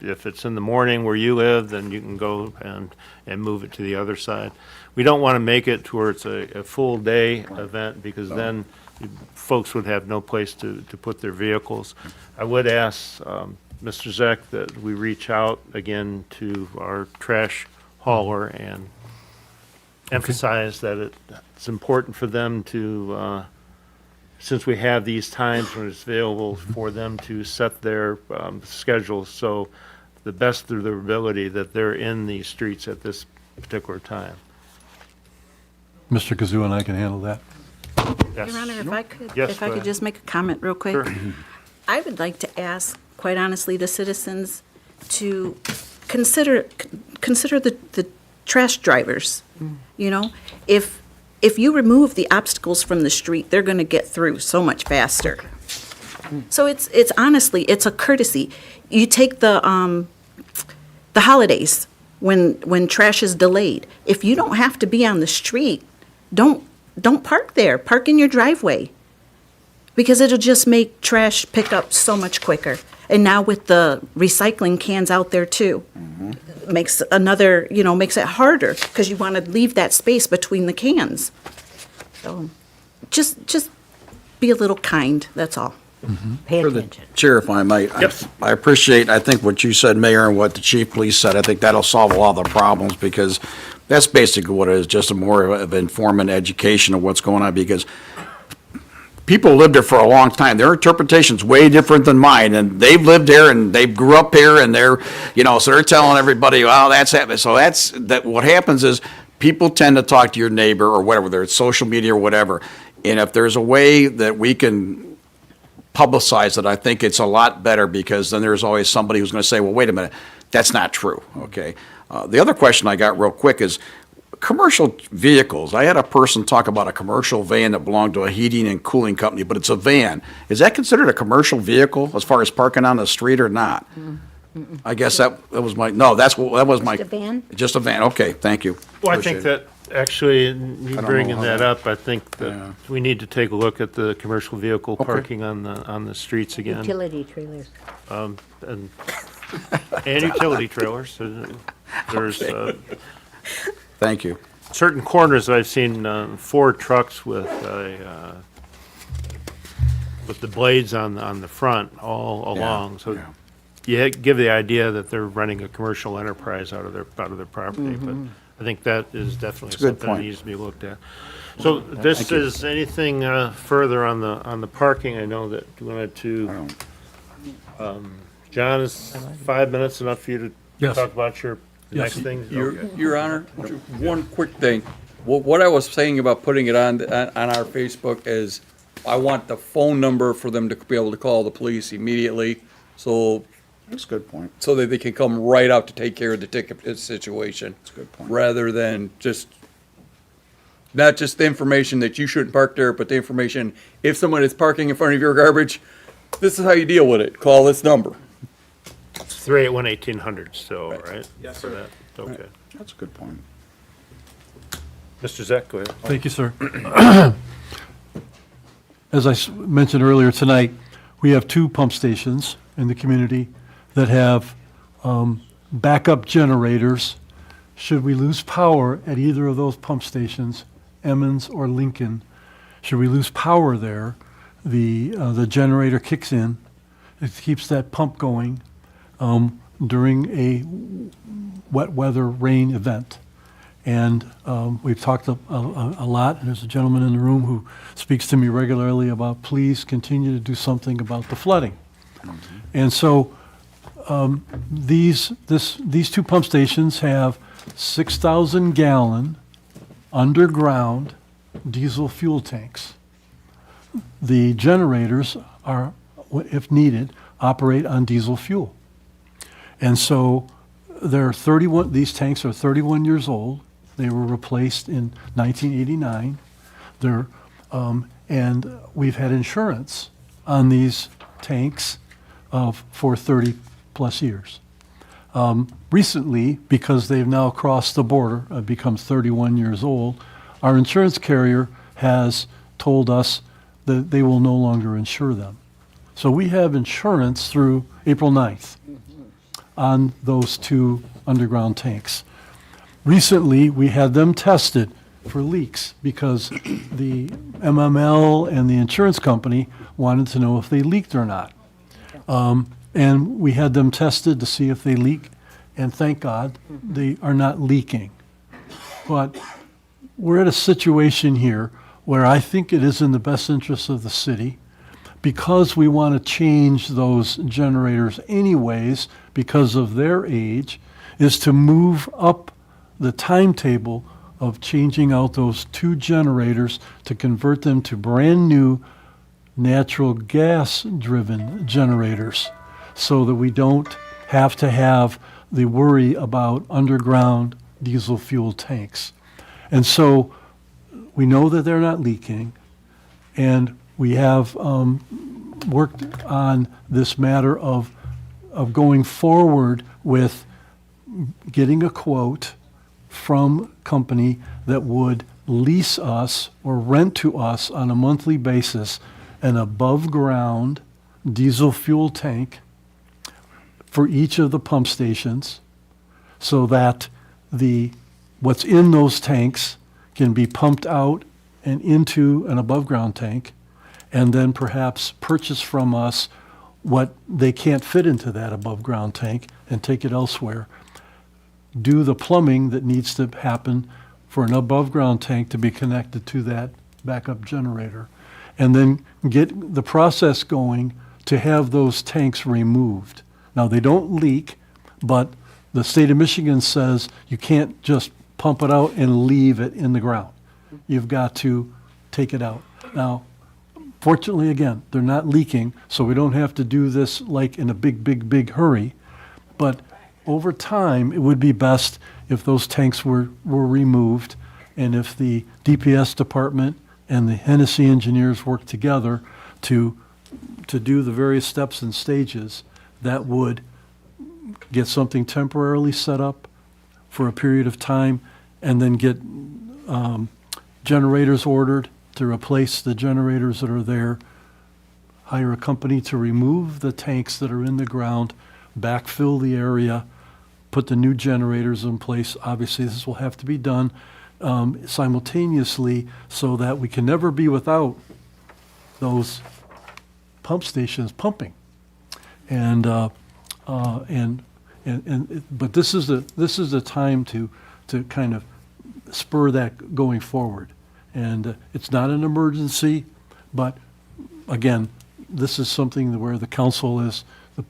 if it's in the morning where you live, then you can go and move it to the other side. We don't want to make it to where it's a full day event, because then folks would have no place to put their vehicles. I would ask Mr. Zeck that we reach out again to our trash hauler and emphasize that it's important for them to, since we have these times when it's available, for them to set their schedules so the best of their ability that they're in these streets at this particular time. Mr. Kazoo and I can handle that. Yes. Your Honor, if I could, Yes, if go I could ahead. just make a comment real quick. Sure. I would like to ask, quite honestly, the citizens to consider the trash drivers. You know, if you remove the obstacles from the street, they're gonna get through so much faster. So it's honestly, it's a courtesy. You take the holidays, when trash is delayed. If you don't have to be on the street, don't park there. Park in your driveway. Because it'll just make trash pickup so much quicker. And now with the recycling cans out there too, makes makes it harder, because you want to leave that space between the cans. So just be a little kind, that's all. Pay For the attention. chair, if I might. Yes. I appreciate, I think, what you said, Mayor, and what the chief police said. I think that'll solve a lot of the problems, because that's basically what it is, just a more of informant education of what's going on, because people lived there for a long time. Their interpretation's way different than mine, and they've lived here and they grew up here, and so they're telling everybody, well, that's happening. So what happens is people tend to talk to your neighbor or whatever, whether it's social media or whatever. And if there's a way that we can publicize it, I think it's a lot better, because then there's always somebody who's going to say, well, wait a minute, that's not true, okay? The other question I got real quick is commercial vehicles. I had a person talk about a commercial van that belonged to a heating and cooling company, but it's a van. Is that considered a commercial vehicle as far as parking on the street or not? I guess that was my, no, that was my. Just a van? Just a van, okay, thank you. Well, I think Appreciate it. that, actually, you don't bringing know how that that- up, I think that we need to take a look at the commercial vehicle parking on the streets again. Utility trailers. And utility trailers. There's Thank you. certain corners I've seen Ford trucks with the blades on the front all along. So you give the idea that they're running a commercial enterprise out of their property. But I think that is definitely It's a good something that point. needs to be looked at. So this is anything further on the parking? I know that you wanted to, John, is 5 minutes enough for you to Yes. talk about your next thing? Your Honor, one quick thing. What I was saying about putting it on our Facebook is, I want the phone number for them to be able to call the police immediately, so That's a good point. so that they can come right out to take care of the ticket situation. That's a good point. Rather than not just the information that you shouldn't park there, but the information, if someone is parking in front of your garbage, this is how you deal with it. Call this number. 381-1800 still, right? Yes, sir. Okay. That's a good point. Mr. Zek, go ahead. Thank you, sir. As I mentioned earlier tonight, we have 2 pump stations in the community that have backup generators. Should we lose power at either of those pump stations, Emmons or Lincoln, should we lose power there, the generator kicks in. It keeps that pump going during a wet weather rain event. And we've talked a lot, and there's a gentleman in the room who speaks to me regularly about, please continue to do something about the flooding. And so these 2 pump stations have 6,000 gallon underground diesel fuel tanks. The generators are, if needed, operate on diesel fuel. And so these tanks are 31 years old. They were replaced in 1989. And we've had insurance on these tanks for 30 plus years. Recently, because they've now crossed the border, become 31 years old, our insurance carrier has told us that they will no longer insure them. So we have insurance through April 9th on those 2 underground tanks. Recently, we had them tested for leaks because the MML and the insurance company wanted to know if they leaked or not. And we had them tested to see if they leak, and thank God, they are not leaking. But we're at a situation here where I think it is in the best interest of the city, because we want to change those generators anyways because of their age, is to move up the timetable of changing out those 2 generators to convert them to brand-new natural gas-driven generators so that we don't have to have the worry about underground diesel fuel tanks. And so we know that they're not leaking, and we have worked on this matter of going forward with getting a quote from a company that would lease us or rent to us on a monthly basis an above-ground diesel fuel tank for each of the pump stations, so that what's in those tanks can be pumped out and into an above-ground tank, and then perhaps purchase from us what they can't fit into that above-ground tank and take it elsewhere. Do the plumbing that needs to happen for an above-ground tank to be connected to that backup generator, and then get the process going to have those tanks removed. Now, they don't leak, but the state of Michigan says you can't just pump it out and leave it in the ground. You've got to take it out. Now, fortunately, again, they're not leaking, so we don't have to do this like in a big hurry. But over time, it would be best if those tanks were removed, and if the DPS department and the Hennessy engineers work together to do the various steps and stages that would get something temporarily set up for a period of time, and then get generators ordered to replace the generators that are there, hire a company to remove the tanks that are in the ground, backfill the area, put the new generators in place. Obviously, this will have to be done simultaneously so that we can never be without those pump stations pumping. But this is the time to to kind of spur that going forward. And it's not an emergency, but again, this is something where the council is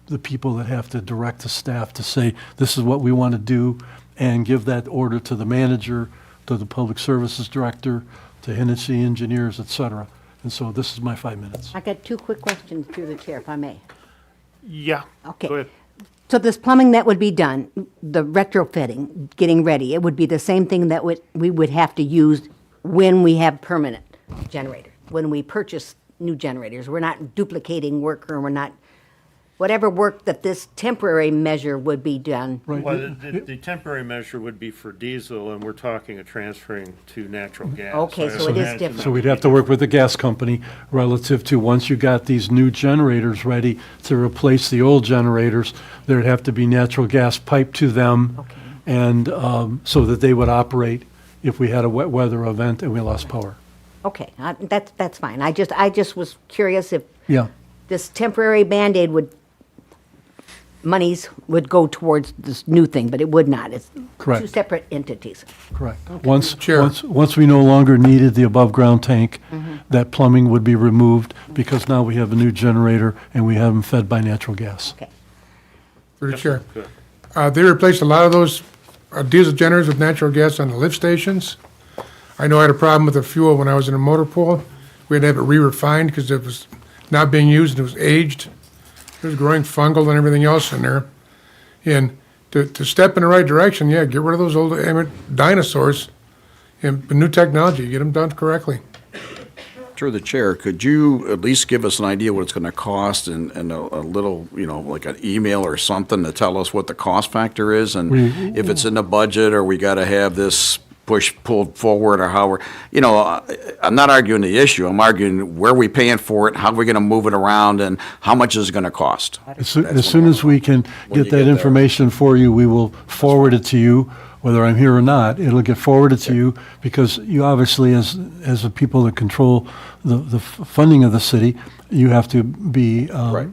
the people that have to direct the staff to say, this is what we want to do, and give that order to the manager, to the public services director, to Hennessy engineers, et cetera. And so this is my 5 minutes. I got two quick questions through the chair, if I may. Yeah. Okay. Go ahead. So this plumbing that would be done, the retrofitting, getting ready, it would be the same thing that we would have to use when we have permanent generator, when we purchase new generators. We're not duplicating work, or we're not, whatever work that this temporary measure would be done. Right. Well, the temporary measure would be for diesel, and we're talking of transferring to natural gas. Okay, so it is different. So we'd have to work with the gas company relative to, once you got these new generators ready to replace the old generators, there'd have to be natural gas piped to them. Okay. And so that they would operate if we had a wet weather event and we lost power. Okay, that's fine. I just was curious if Yeah, this temporary Band-Aid monies would go towards this new thing, but it would not. It's Correct. two separate entities. correct. Once, Chair. once we no longer needed the above-ground tank, that plumbing would be removed because now we have a new generator and we have them fed by natural gas. Okay. Through the chair. They replaced a lot of those diesel generators with natural gas on the lift stations. I know I had a problem with the fuel when I was in a motor pool. We had to have it re-refined because it was not being used and it was aged. It was growing fungal and everything else in there. And to step in the right direction, yeah, get rid of those old dinosaurs and new technology, get them done correctly. Through the chair, could you at least give us an idea what it's gonna cost and a little, like an email or something to tell us what the cost factor is? And if it's in the budget, or we gotta have this pulled forward, or how I'm not arguing the issue. I'm arguing where we paying for it, how we gonna move it around, and how much is it gonna cost? As soon as we can When you get that get there. information for you, we will forward it to you, whether I'm here or not. It'll get forwarded to you, because you obviously, as the people that control the funding of the city, you have to be Right.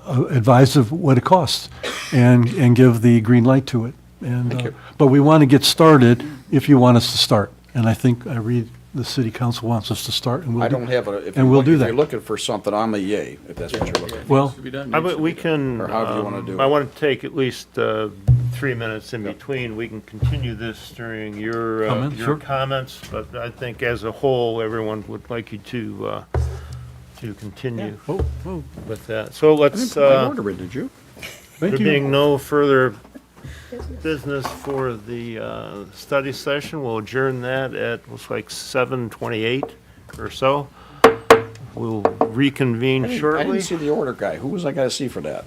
advised of what it costs and give the green light to it. And you. but we want to get started if you want us to start. And I think I read the city council wants us to start, and we'll I don't have if and we'll do if that. you're looking for something, I'm a yay, if that's what you're looking for. Well, We can, Or however you wanna do I it. want to take at least 3 minutes in between. We can continue this during your Comments, your sure. comments, but I think as a whole, everyone would like you to continue oh, with that. So I let's, didn't put my order in, did you? thank there you. being no further business for the study session, we'll adjourn that at, looks like 7:28 or so. We'll reconvene I shortly. didn't see the order guy. Who was I gotta see for that?